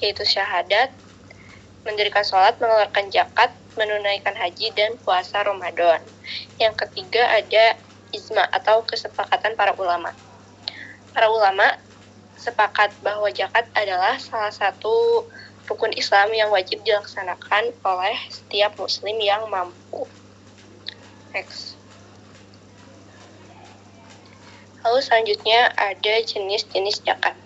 yaitu syahadat, mendirikan sholat, mengeluarkan zakat, menunaikan haji, dan puasa Ramadan. Yang ketiga ada ijma atau kesepakatan para ulama. Para ulama sepakat bahwa zakat adalah salah satu rukun Islam yang wajib dilaksanakan oleh setiap muslim yang mampu. Next. Lalu selanjutnya ada jenis-jenis zakat.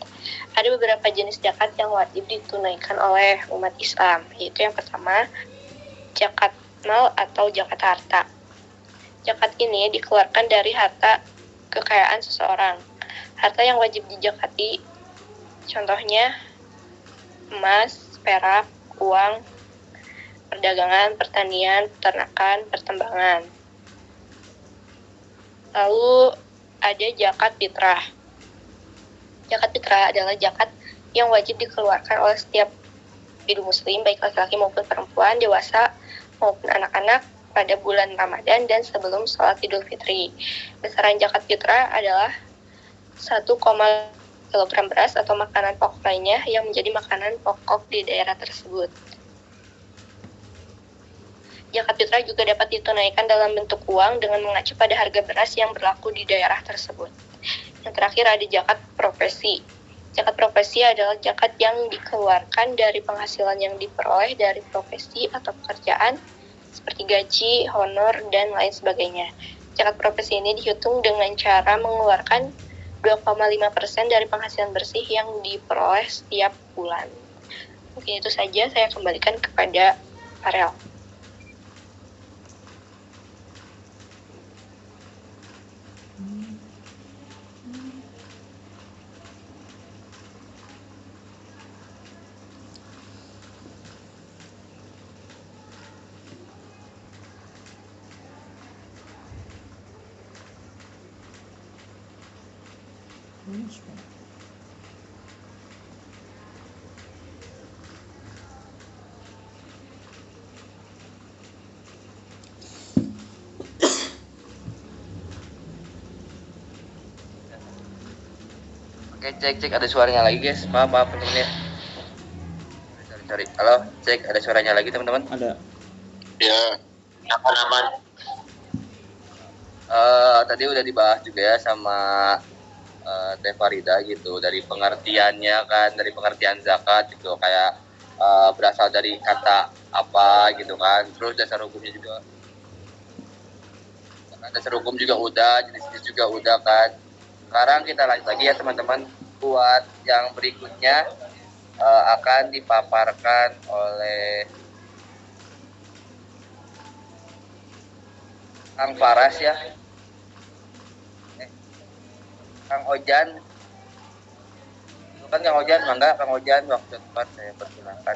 Ada beberapa jenis zakat yang wajib ditunaikan oleh umat Islam, yaitu yang pertama, zakat mal atau zakat harta. Zakat ini dikeluarkan dari harta kekayaan seseorang. Harta yang wajib dizakati contohnya emas, perak, uang, perdagangan, pertanian, peternakan, pertambangan. Lalu ada zakat fitrah. Zakat fitrah adalah zakat yang wajib dikeluarkan oleh setiap individu muslim, baik laki-laki maupun perempuan, dewasa maupun anak-anak, pada bulan Ramadan dan sebelum sholat Idul Fitri. Besaran zakat fitrah adalah 1,5 kilogram beras atau makanan pokok lainnya yang menjadi makanan pokok di daerah tersebut. Zakat fitrah juga dapat ditunaikan dalam bentuk uang dengan mengacu pada harga beras yang berlaku di daerah tersebut. Yang terakhir ada zakat profesi. Zakat profesi adalah zakat yang dikeluarkan dari penghasilan yang diperoleh dari profesi atau pekerjaan seperti gaji, honor, dan lain sebagainya. Zakat profesi ini dihitung dengan cara mengeluarkan 2,5% dari penghasilan bersih yang diperoleh setiap bulan. Mungkin itu saja, saya kembalikan kepada Farel. Oke, cek ada suaranya lagi guys. Maaf teman-teman ya. Cari. Halo, cek ada suaranya lagi teman-teman. Ada. Ya, aman-aman. Tadi udah dibahas juga ya sama Teh Farida gitu, dari pengertiannya kan, dari pengertian zakat gitu, kayak berasal dari kata apa gitu kan, terus dasar hukumnya juga, dasar hukum juga udah, jenis-jenis juga udah kan. Sekarang kita lanjut lagi ya teman-teman, buat yang berikutnya akan dipaparkan oleh Kang Faras ya. Kang Ojan. Bukan Kang Ojan, mangga Kang Ojan, waktu tempat saya persilakan.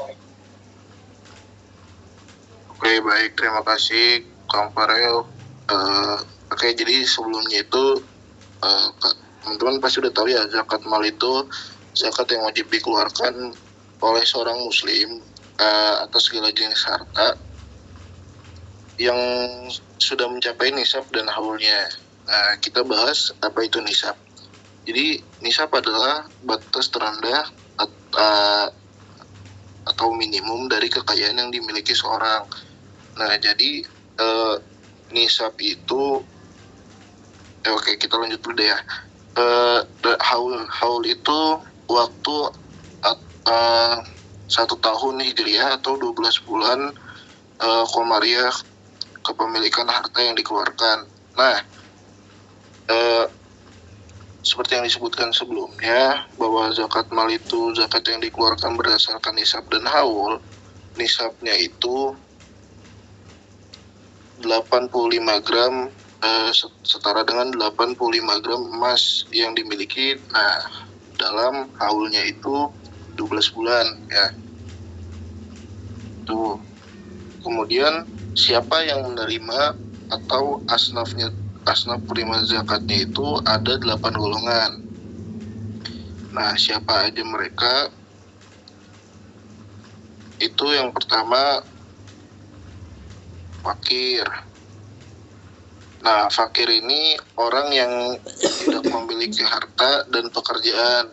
Oke, baik, terima kasih Kang Farel. Oke, jadi sebelumnya itu teman-teman pasti udah tahu ya, zakat mal itu zakat yang wajib dikeluarkan oleh seorang muslim atas segala jenis harta yang sudah mencapai nisab dan haulnya. Nah, kita bahas apa itu nisab. Jadi nisab adalah batas terendah atau minimum dari kekayaan yang dimiliki seorang. Nah, jadi nisab itu oke, kita lanjut dulu deh ya. Haul itu waktu 1 tahun hijriah atau 12 bulan komariah kepemilikan harta yang dikeluarkan. Nah, seperti yang disebutkan sebelumnya, bahwa zakat mal itu zakat yang dikeluarkan berdasarkan nisab dan haul. Nisabnya itu 85 gram, setara dengan 85 gram emas yang dimiliki. Nah, dalam haulnya itu 12 bulan ya. Tuh. Kemudian siapa yang menerima atau asnaf penerima zakatnya itu ada 8 golongan. Nah, siapa aja mereka? Itu yang pertama fakir. Nah, fakir ini orang yang tidak memiliki harta dan pekerjaan.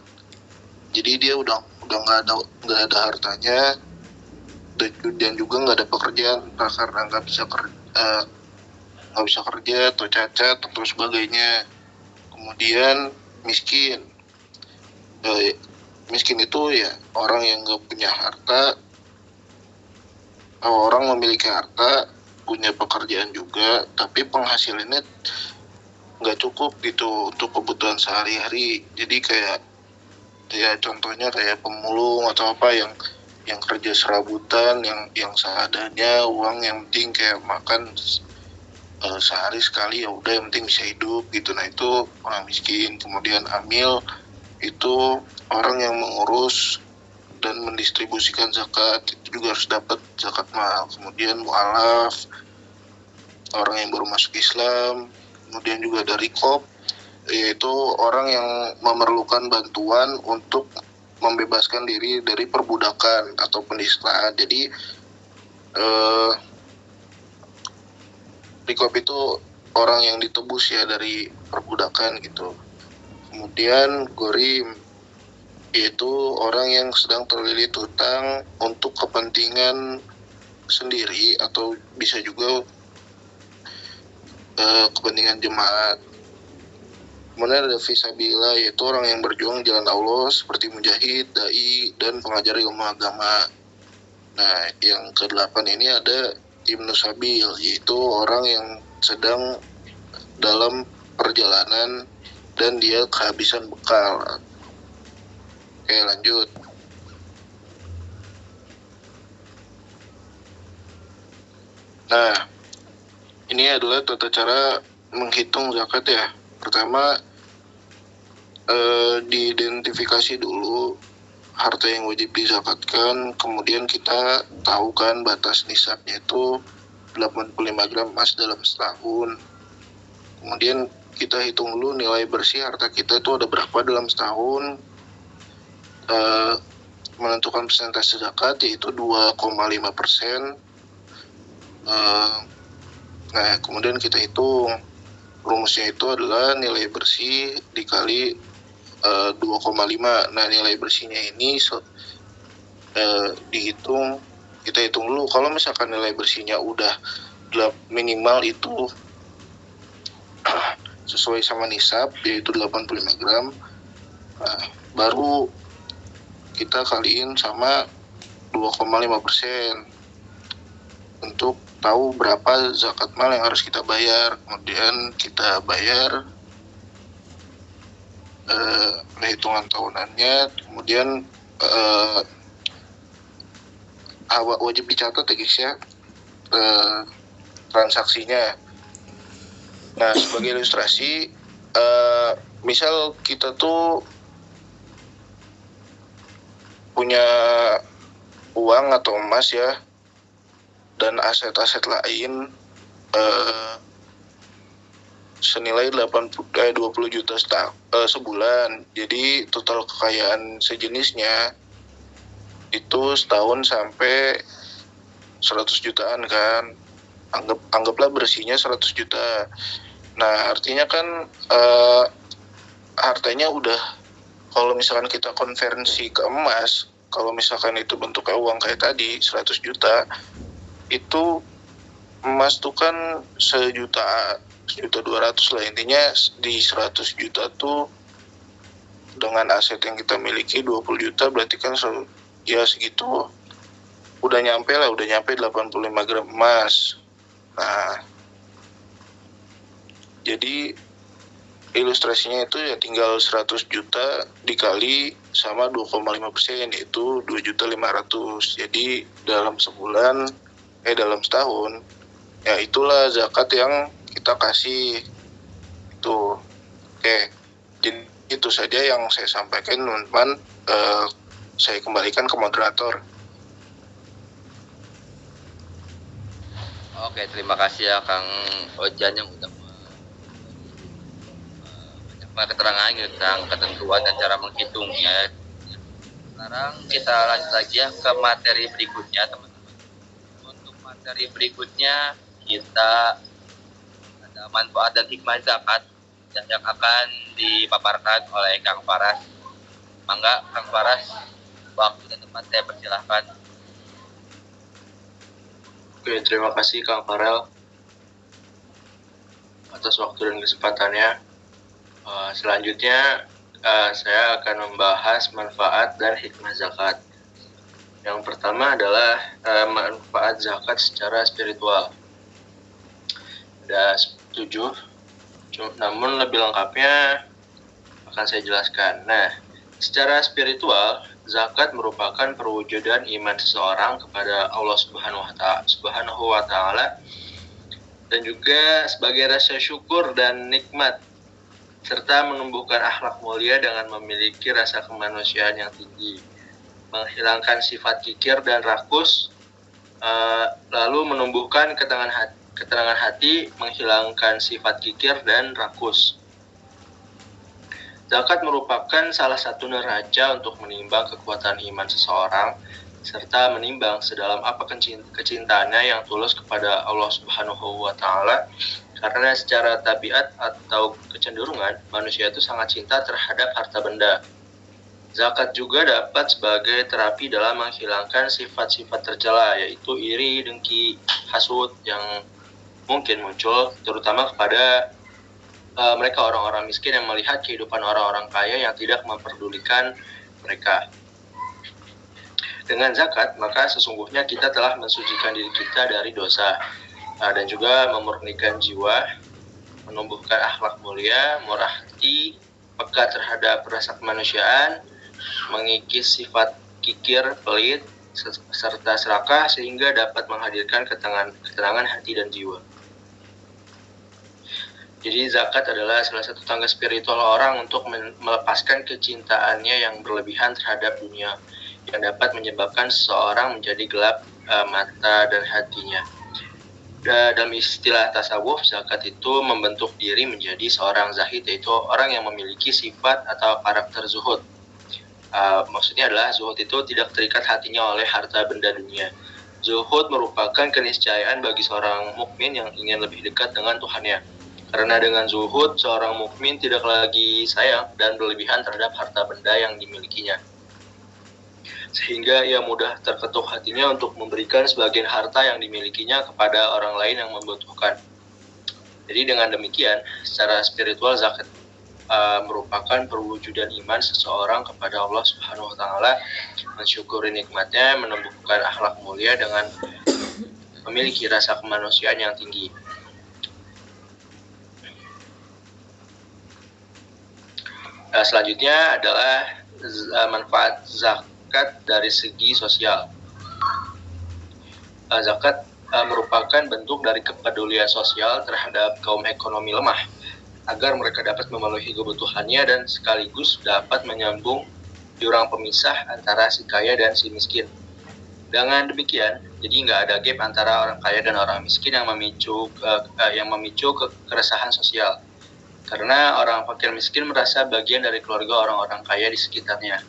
Jadi dia udah nggak ada hartanya dan juga nggak ada pekerjaan, karena nggak bisa kerja atau cacat atau sebagainya. Kemudian miskin. Miskin itu ya orang yang nggak punya harta, orang memiliki harta, punya pekerjaan juga, tapi penghasilannya nggak cukup gitu untuk kebutuhan sehari-hari. Jadi kayak ya contohnya kayak pemulung atau apa yang kerja serabutan, yang seadanya, uang yang penting kayak makan sehari sekali ya udah, yang penting bisa hidup gitu. Nah, itu orang miskin. Kemudian amil itu orang yang mengurus dan mendistribusikan zakat, itu juga harus dapat zakat mal. Kemudian mu'alaf, orang yang baru masuk Islam. Kemudian juga dari riqab, yaitu orang yang memerlukan bantuan untuk membebaskan diri dari perbudakan atau penistaan. Jadi riqab itu orang yang ditebus ya dari perbudakan gitu. Kemudian gorim, yaitu orang yang sedang terlilit hutang untuk kepentingan sendiri atau bisa juga kepentingan jemaat. Kemudian ada fisabilillah, yaitu orang yang berjuang di jalan Allah seperti mujahid, dai, dan pengajar ilmu agama. Nah, yang ke-8 ini ada ibnu sabil, yaitu orang yang sedang dalam perjalanan dan dia kehabisan bekal. Oke, lanjut. Nah, ini adalah tata cara menghitung zakat ya. Pertama, diidentifikasi dulu harta yang wajib dizakatkan, kemudian kita tahu kan batas nisabnya itu 85 gram emas dalam setahun. Kemudian kita hitung dulu nilai bersih harta kita itu ada berapa dalam setahun. Menentukan persentase zakat yaitu 2,5%. Nah, kemudian kita hitung rumusnya itu adalah nilai bersih dikali 2,5. Nah, nilai bersihnya ini kita hitung dulu. Kalau misalkan nilai bersihnya udah minimal itu sesuai sama nisab yaitu 85 gram, nah, baru kita kaliin sama 2,5% untuk tahu berapa zakat mal yang harus kita bayar. Kemudian kita bayar perhitungan tahunannya, kemudian wajib dicatat ya guys ya, transaksinya. Nah, sebagai ilustrasi, misal kita tuh punya uang atau emas ya, dan aset-aset lain senilai 20 juta sebulan. Jadi total kekayaan sejenisnya itu setahun sampai 100 jutaan kan. Anggaplah bersihnya 100 juta. Nah, artinya kan hartanya udah, kalau misalkan kita konversi ke emas, kalau misalkan itu bentuknya uang kayak tadi 100 juta, itu emas tuh kan sejuta 200 lah, intinya di 100 juta tuh dengan aset yang kita miliki 20 juta berarti kan ya segitu udah nyampe 85 gram emas. Nah, jadi ilustrasinya itu ya tinggal 100 juta dikali sama 2,5%, yaitu 2.500.000. Jadi dalam dalam setahun ya itulah zakat yang kita kasih itu. Oke, jadi itu saja yang saya sampaikan teman-teman. Saya kembalikan ke moderator. Oke, terima kasih ya Kang Ojan yang udah banyak keterangan tentang ketentuan dan cara menghitungnya. Sekarang kita lanjut lagi ya ke materi berikutnya, teman-teman. Untuk materi berikutnya kita ada manfaat dan hikmah zakat yang akan dipaparkan oleh Kang Faras. Mangga Kang Faras, waktu dan tempat saya persilahkan. Oke, terima kasih Kang Farel atas waktu dan kesempatannya. Selanjutnya saya akan membahas manfaat dan hikmah zakat. Yang pertama adalah manfaat zakat secara spiritual. Ada 7, namun lebih lengkapnya akan saya jelaskan. Nah, secara spiritual, zakat merupakan perwujudan iman seseorang kepada Allah Subhanahu wa Ta'ala, dan juga sebagai rasa syukur dan nikmat, serta menumbuhkan akhlak mulia dengan memiliki rasa kemanusiaan yang tinggi, menghilangkan sifat kikir dan rakus, lalu menumbuhkan keterangan hati, menghilangkan sifat kikir dan rakus. Zakat merupakan salah satu neraca untuk menimbang kekuatan iman seseorang, serta menimbang sedalam apa kecintaannya yang tulus kepada Allah Subhanahu wa Ta'ala, karena secara tabiat atau kecenderungan, manusia itu sangat cinta terhadap harta benda. Zakat juga dapat sebagai terapi dalam menghilangkan sifat-sifat tercela, yaitu iri, dengki, hasud yang mungkin muncul terutama kepada mereka orang-orang miskin yang melihat kehidupan orang-orang kaya yang tidak memperdulikan mereka. Dengan zakat, maka sesungguhnya kita telah mensucikan diri kita dari dosa dan juga memurnikan jiwa, menumbuhkan akhlak mulia, murah hati, peka terhadap rasa kemanusiaan, mengikis sifat kikir, pelit, serta serakah sehingga dapat menghadirkan ketenangan hati dan jiwa. Jadi zakat adalah salah satu tangga spiritual orang untuk melepaskan kecintaannya yang berlebihan terhadap dunia, yang dapat menyebabkan seseorang menjadi gelap mata dan hatinya. Dalam istilah tasawuf, zakat itu membentuk diri menjadi seorang zahid, yaitu orang yang memiliki sifat atau karakter zuhud. Maksudnya adalah zuhud itu tidak terikat hatinya oleh harta benda dunia. Zuhud merupakan keniscayaan bagi seorang mukmin yang ingin lebih dekat dengan Tuhannya. Karena dengan zuhud, seorang mukmin tidak lagi sayang dan berlebihan terhadap harta benda yang dimilikinya, sehingga ia mudah terketuk hatinya untuk memberikan sebagian harta yang dimilikinya kepada orang lain yang membutuhkan. Jadi dengan demikian, secara spiritual zakat merupakan perwujudan iman seseorang kepada Allah Subhanahu wa Ta'ala, mensyukuri nikmatnya, menumbuhkan akhlak mulia dengan memiliki rasa kemanusiaan yang tinggi. Selanjutnya adalah manfaat zakat dari segi sosial. Zakat merupakan bentuk dari kepedulian sosial terhadap kaum ekonomi lemah, agar mereka dapat memenuhi kebutuhannya dan sekaligus dapat menyambung jurang pemisah antara si kaya dan si miskin. Dengan demikian, jadi nggak ada gap antara orang kaya dan orang miskin yang memicu keresahan sosial. Karena orang fakir miskin merasa bagian dari keluarga orang-orang kaya di sekitarnya.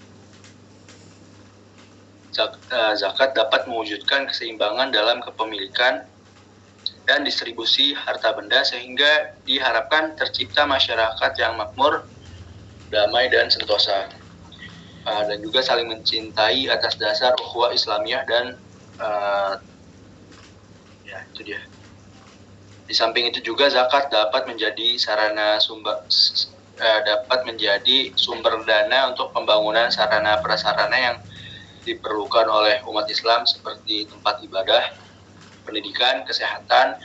Zakat dapat mewujudkan keseimbangan dalam kepemilikan dan distribusi harta benda, sehingga diharapkan tercipta masyarakat yang makmur, damai, dan sentosa. Dan juga saling mencintai atas dasar ukhuwah Islamiyah dan itu dia. Di samping itu juga zakat dapat menjadi sumber dana untuk pembangunan sarana prasarana yang diperlukan oleh umat Islam seperti tempat ibadah, pendidikan, kesehatan,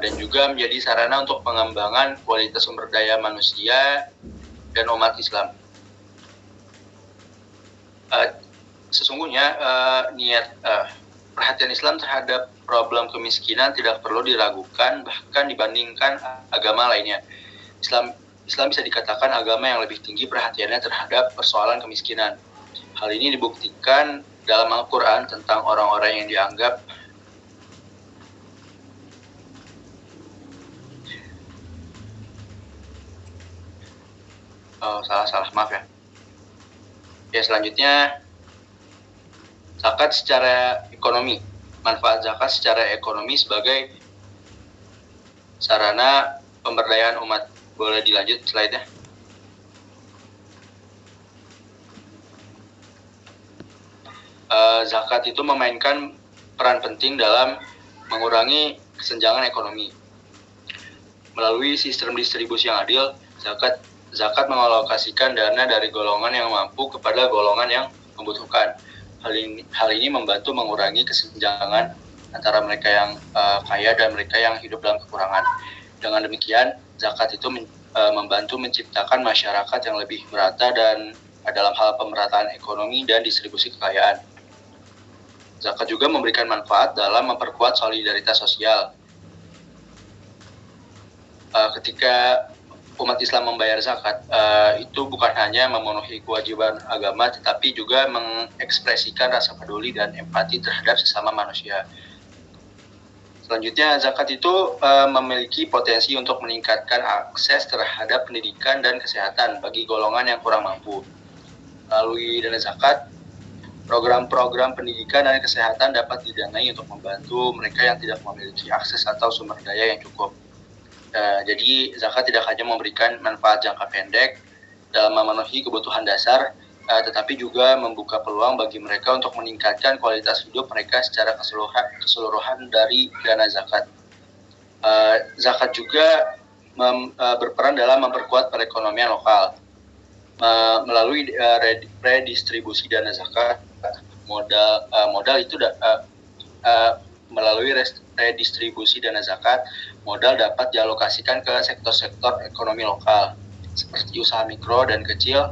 dan juga menjadi sarana untuk pengembangan kualitas sumber daya manusia dan umat Islam. Sesungguhnya perhatian Islam terhadap problem kemiskinan tidak perlu diragukan, bahkan dibandingkan agama lainnya. Islam bisa dikatakan agama yang lebih tinggi perhatiannya terhadap persoalan kemiskinan. Hal ini dibuktikan dalam Al-Quran tentang orang-orang yang dianggap maaf ya. Selanjutnya zakat secara ekonomi. Manfaat zakat secara ekonomi sebagai sarana pemberdayaan umat. Boleh dilanjut slide-nya. Zakat itu memainkan peran penting dalam mengurangi kesenjangan ekonomi. Melalui sistem distribusi yang adil, zakat mengalokasikan dana dari golongan yang mampu kepada golongan yang membutuhkan. Hal ini membantu mengurangi kesenjangan antara mereka yang kaya dan mereka yang hidup dalam kekurangan. Dengan demikian, zakat itu membantu menciptakan masyarakat yang lebih merata dan dalam hal pemerataan ekonomi dan distribusi kekayaan. Zakat juga memberikan manfaat dalam memperkuat solidaritas sosial. Ketika umat Islam membayar zakat, itu bukan hanya memenuhi kewajiban agama, tetapi juga mengekspresikan rasa peduli dan empati terhadap sesama manusia. Selanjutnya, zakat itu memiliki potensi untuk meningkatkan akses terhadap pendidikan dan kesehatan bagi golongan yang kurang mampu. Melalui dana zakat, program-program pendidikan dan kesehatan dapat didanai untuk membantu mereka yang tidak memiliki akses atau sumber daya yang cukup. Jadi zakat tidak hanya memberikan manfaat jangka pendek dalam memenuhi kebutuhan dasar, tetapi juga membuka peluang bagi mereka untuk meningkatkan kualitas hidup mereka secara keseluruhan dari dana zakat. Zakat juga berperan dalam memperkuat perekonomian lokal melalui redistribusi dana zakat. Modal itu melalui redistribusi dana zakat, modal dapat dialokasikan ke sektor-sektor ekonomi lokal seperti usaha mikro dan kecil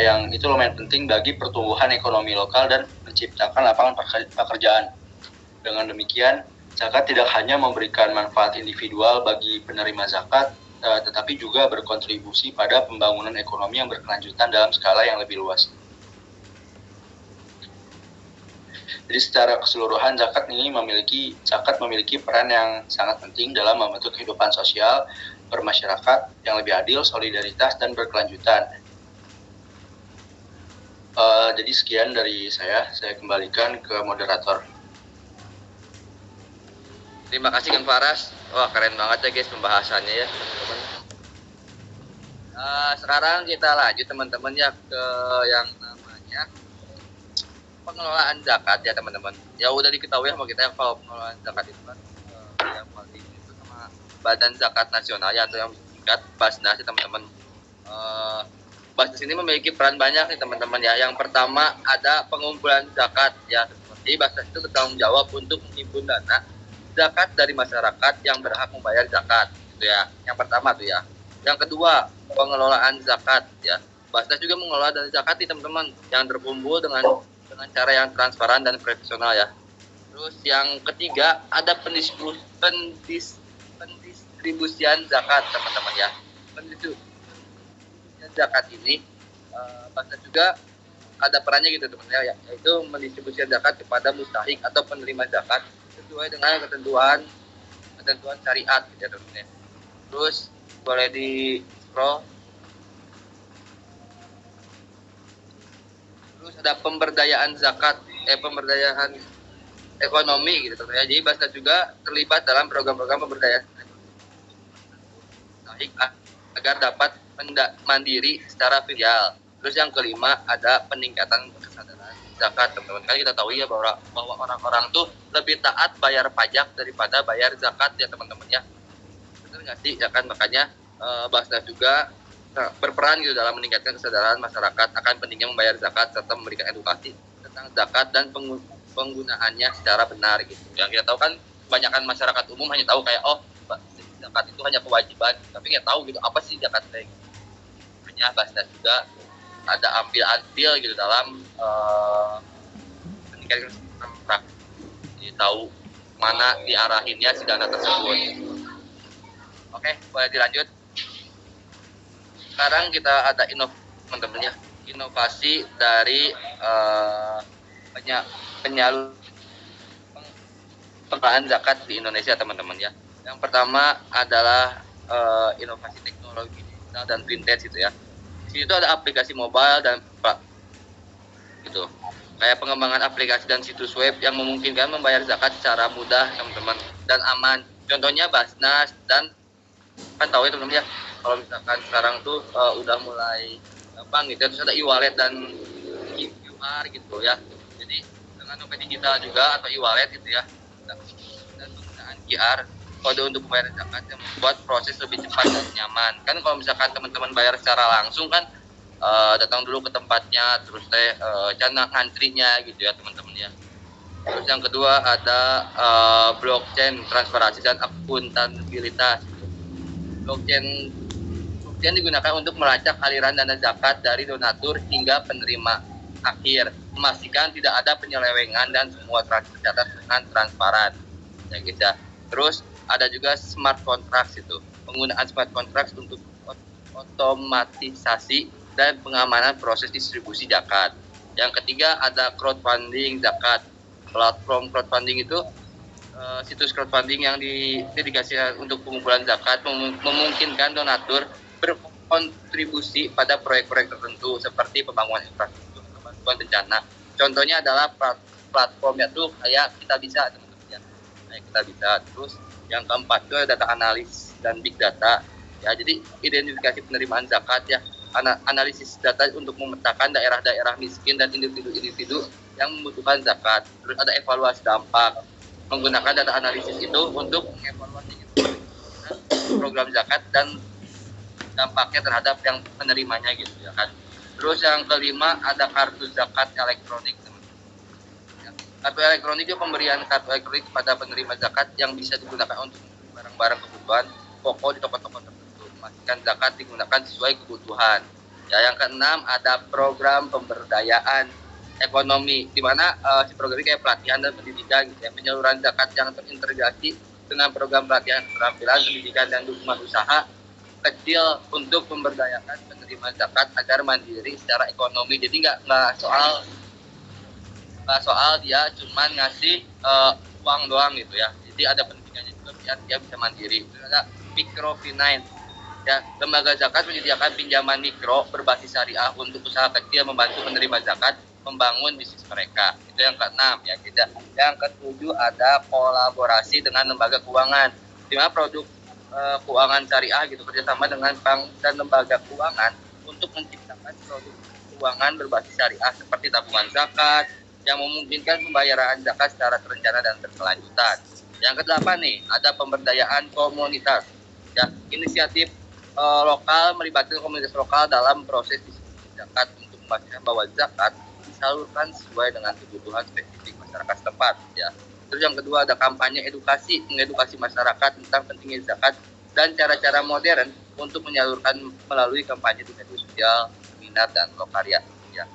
yang itu lumayan penting bagi pertumbuhan ekonomi lokal dan menciptakan lapangan pekerjaan. Dengan demikian, zakat tidak hanya memberikan manfaat individual bagi penerima zakat, tetapi juga berkontribusi pada pembangunan ekonomi yang berkelanjutan dalam skala yang lebih luas. Jadi secara keseluruhan zakat memiliki peran yang sangat penting dalam membentuk kehidupan sosial bermasyarakat yang lebih adil, solidaritas, dan berkelanjutan. Jadi sekian dari saya kembalikan ke moderator. Terima kasih Kang Faras. Wah, keren banget ya guys pembahasannya ya teman-teman. Sekarang kita lanjut teman-teman ya ke yang namanya pengelolaan zakat ya teman-teman. Ya udah diketahui sama kita kalau pengelolaan zakat itu kan yang paling itu sama Badan Zakat Nasional ya, atau yang disingkat Basnas ya teman-teman. Basnas ini memiliki peran banyak nih teman-teman ya. Yang pertama ada pengumpulan zakat ya. Jadi Basnas itu bertanggung jawab untuk menghimpun dana zakat dari masyarakat yang berhak membayar zakat gitu ya. Yang pertama tuh ya. Yang kedua, pengelolaan zakat ya. Basnas juga mengelola dana zakat nih teman-teman yang terkumpul dengan cara yang transparan dan profesional ya. Terus yang ketiga ada pendistribusian zakat teman-teman ya. Pendistribusian zakat ini Basnas juga ada perannya gitu teman-teman ya, yaitu mendistribusikan zakat kepada mustahik atau penerima zakat sesuai dengan ketentuan syariat gitu ya teman-teman. Terus boleh di scroll. Terus ada pemberdayaan zakat, pemberdayaan ekonomi gitu teman-teman ya. Jadi Basnas juga terlibat dalam program-program pemberdayaan agar dapat mandiri secara finansial. Terus yang kelima ada peningkatan kesadaran zakat teman-teman. Kan kita tahu ya bahwa orang-orang tuh lebih taat bayar pajak daripada bayar zakat ya teman-teman ya. Benar nggak sih? Ya kan makanya Basnas juga berperan gitu dalam meningkatkan kesadaran masyarakat akan pentingnya membayar zakat serta memberikan edukasi tentang zakat dan penggunaannya secara benar gitu. Yang kita tahu kan kebanyakan masyarakat umum hanya tahu kayak zakat itu hanya kewajiban, tapi nggak tahu gitu apa sih zakat kayak gitu. Makanya Basnas juga ada ambil gitu dalam meningkatkan kesadaran, jadi tahu mana diarahinnya si dana tersebut. Oke, boleh dilanjut. Sekarang kita ada inovasi dari pengelolaan zakat di Indonesia teman-teman ya. Yang pertama adalah inovasi teknologi digital dan vintage gitu ya. Di situ ada aplikasi mobile dan gitu. Kayak pengembangan aplikasi dan situs web yang memungkinkan membayar zakat secara mudah teman-teman dan aman. Contohnya Basnas dan kan tahu ya teman-teman ya. Kalau misalkan sekarang tuh udah mulai gampang gitu, terus ada e-wallet dan QR gitu ya. Jadi dengan dompet digital juga atau e-wallet gitu ya, dan penggunaan QR kode untuk membayar zakat yang membuat proses lebih cepat dan nyaman. Kan kalau misalkan teman-teman bayar secara langsung kan datang dulu ke tempatnya, terus cara ngantrinya gitu ya teman-teman ya. Terus yang kedua ada blockchain, transparansi dan akuntabilitas. Blockchain digunakan untuk melacak aliran dana zakat dari donatur hingga penerima akhir, memastikan tidak ada penyelewengan dan semua transaksi tercatat dengan transparan ya gitu ya. Terus ada juga smart contracts itu, penggunaan smart contracts untuk otomatisasi dan pengamanan proses distribusi zakat. Yang ketiga ada crowdfunding zakat. Platform crowdfunding itu situs crowdfunding yang didedikasikan untuk pengumpulan zakat memungkinkan donatur berkontribusi pada proyek-proyek tertentu seperti pembangunan infrastruktur atau bantuan bencana. Contohnya adalah platformnya tuh kayak Kita Bisa teman-teman ya. Kayak Kita Bisa. Terus yang keempat itu data analis dan big data. Ya, jadi identifikasi penerimaan zakat ya, analisis data untuk memetakan daerah-daerah miskin dan individu-individu yang membutuhkan zakat. Terus ada evaluasi dampak, menggunakan data analisis itu untuk mengevaluasi program zakat dan dampaknya terhadap yang penerimanya gitu ya kan. Terus yang kelima ada kartu zakat elektronik, teman-teman. Ya, kartu elektronik itu pemberian kartu elektronik kepada penerima zakat yang bisa digunakan untuk barang-barang kebutuhan pokok di toko-toko tertentu. Memastikan zakat digunakan sesuai kebutuhan. Ya, yang keenam ada program pemberdayaan ekonomi, di mana si program ini kayak pelatihan dan pendidikan gitu ya, penyaluran zakat yang terintegrasi dengan program pelatihan keterampilan, pendidikan dan dukungan usaha kecil untuk memberdayakan penerima zakat agar mandiri secara ekonomi. Jadi nggak soal dia cuma ngasih uang doang gitu ya. Jadi ada pendidikannya juga biar dia bisa mandiri. Terus ada microfinance. Ya, lembaga zakat menyediakan pinjaman mikro berbasis syariah untuk usaha kecil membantu penerima zakat membangun bisnis mereka. Itu yang keenam ya. Yang ketujuh ada kolaborasi dengan lembaga keuangan, di mana produk keuangan syariah gitu kerjasama dengan bank dan lembaga keuangan untuk menciptakan produk keuangan berbasis syariah seperti tabungan zakat yang memungkinkan pembayaran zakat secara terencana dan berkelanjutan. Yang kedelapan nih ada pemberdayaan komunitas. Ya, inisiatif lokal melibatkan komunitas lokal dalam proses distribusi zakat untuk memastikan bahwa zakat disalurkan sesuai dengan kebutuhan spesifik masyarakat setempat ya. Terus yang kedua ada kampanye edukasi, mengedukasi masyarakat tentang pentingnya zakat dan cara-cara modern untuk menyalurkan melalui kampanye di media sosial, seminar dan lokaria ya.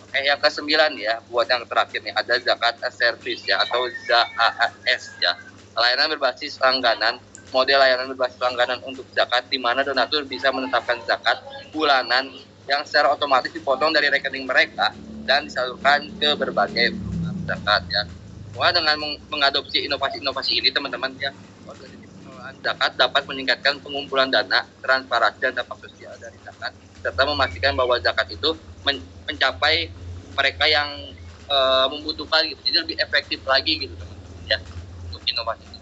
Oke, yang ke-9 ya, buat yang terakhir nih ada zakat as service ya atau ZAAS ya. Layanan berbasis langganan, model layanan berbasis langganan untuk zakat di mana donatur bisa menetapkan zakat bulanan yang secara otomatis dipotong dari rekening mereka dan disalurkan ke berbagai program zakat ya. Wah, dengan mengadopsi inovasi-inovasi ini teman-teman ya, organisasi pengelolaan zakat dapat meningkatkan pengumpulan dana, transparansi dan dampak sosial dari zakat serta memastikan bahwa zakat itu mencapai mereka yang membutuhkan gitu. Jadi lebih efektif lagi gitu teman-teman ya untuk inovasi ini.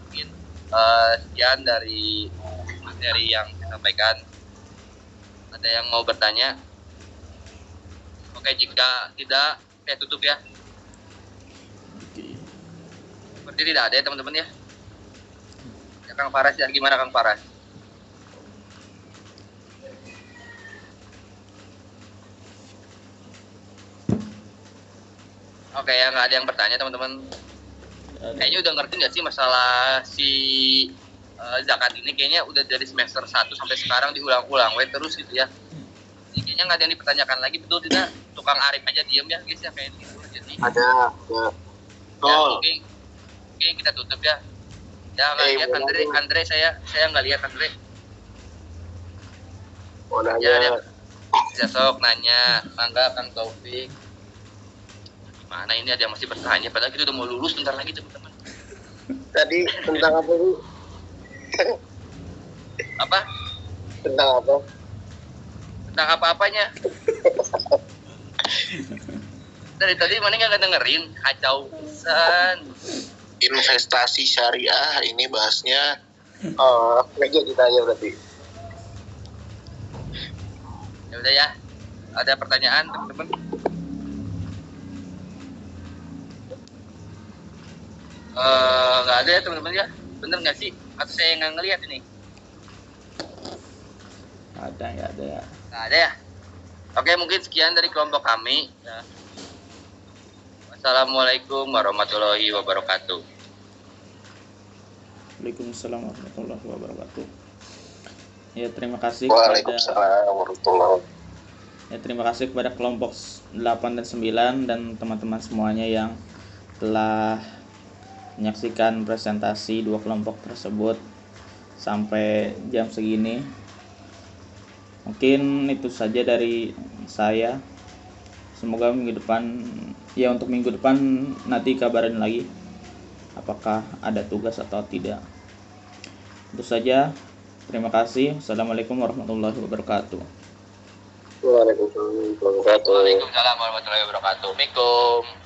Mungkin sekian dari materi yang saya sampaikan. Ada yang mau bertanya? Oke, jika tidak saya tutup ya. Seperti tidak ada ya teman-teman ya. Ya Kang Faras ya, gimana Kang Faras? Oke ya, nggak ada yang bertanya teman-teman. Kayaknya udah ngerti nggak sih masalah si zakat ini? Kayaknya udah dari semester 1 sampai sekarang diulang-ulang terus gitu ya. Jadi kayaknya nggak ada yang dipertanyakan lagi, betul tidak? Tukang Arif aja diem ya guys ya kayak gitu. Jadi Ada. ya, mungkin kita tutup ya. Ya nggak lihat Andre saya nggak lihat Andre. Mau nanya. Ya, bisa sok nanya, mangga Kang Taufik. Mana ini ada yang masih bertanya, padahal kita udah mau lulus bentar lagi teman-teman. Tadi tentang apa Bu? Apa? Tentang apa? Tentang apa-apanya? Dari tadi mana nggak dengerin, kacau pisan. Investasi syariah ini bahasnya meja kita aja berarti. Ya udah ya. Ada pertanyaan teman-teman? Nggak ada ya teman-teman ya. Bener nggak sih? Atau saya nggak ngelihat ini? Nggak ada ya. Nggak ada ya. Oke, mungkin sekian dari kelompok kami. Ya. Wassalamualaikum warahmatullahi wabarakatuh. Waalaikumsalam warahmatullahi wabarakatuh. Ya, terima kasih Waalaikumsalam warahmatullahi wabarakatuh. Ya, terima kasih kepada kelompok 8 dan 9 dan teman-teman semuanya yang telah menyaksikan presentasi dua kelompok tersebut sampai jam segini. Mungkin itu saja dari saya. Semoga minggu depan, ya untuk minggu depan nanti kabarin lagi apakah ada tugas atau tidak. Itu saja. Terima kasih. Assalamualaikum warahmatullahi wabarakatuh. Waalaikumsalam warahmatullahi wabarakatuh. Waalaikumsalam warahmatullahi wabarakatuh. Assalamualaikum.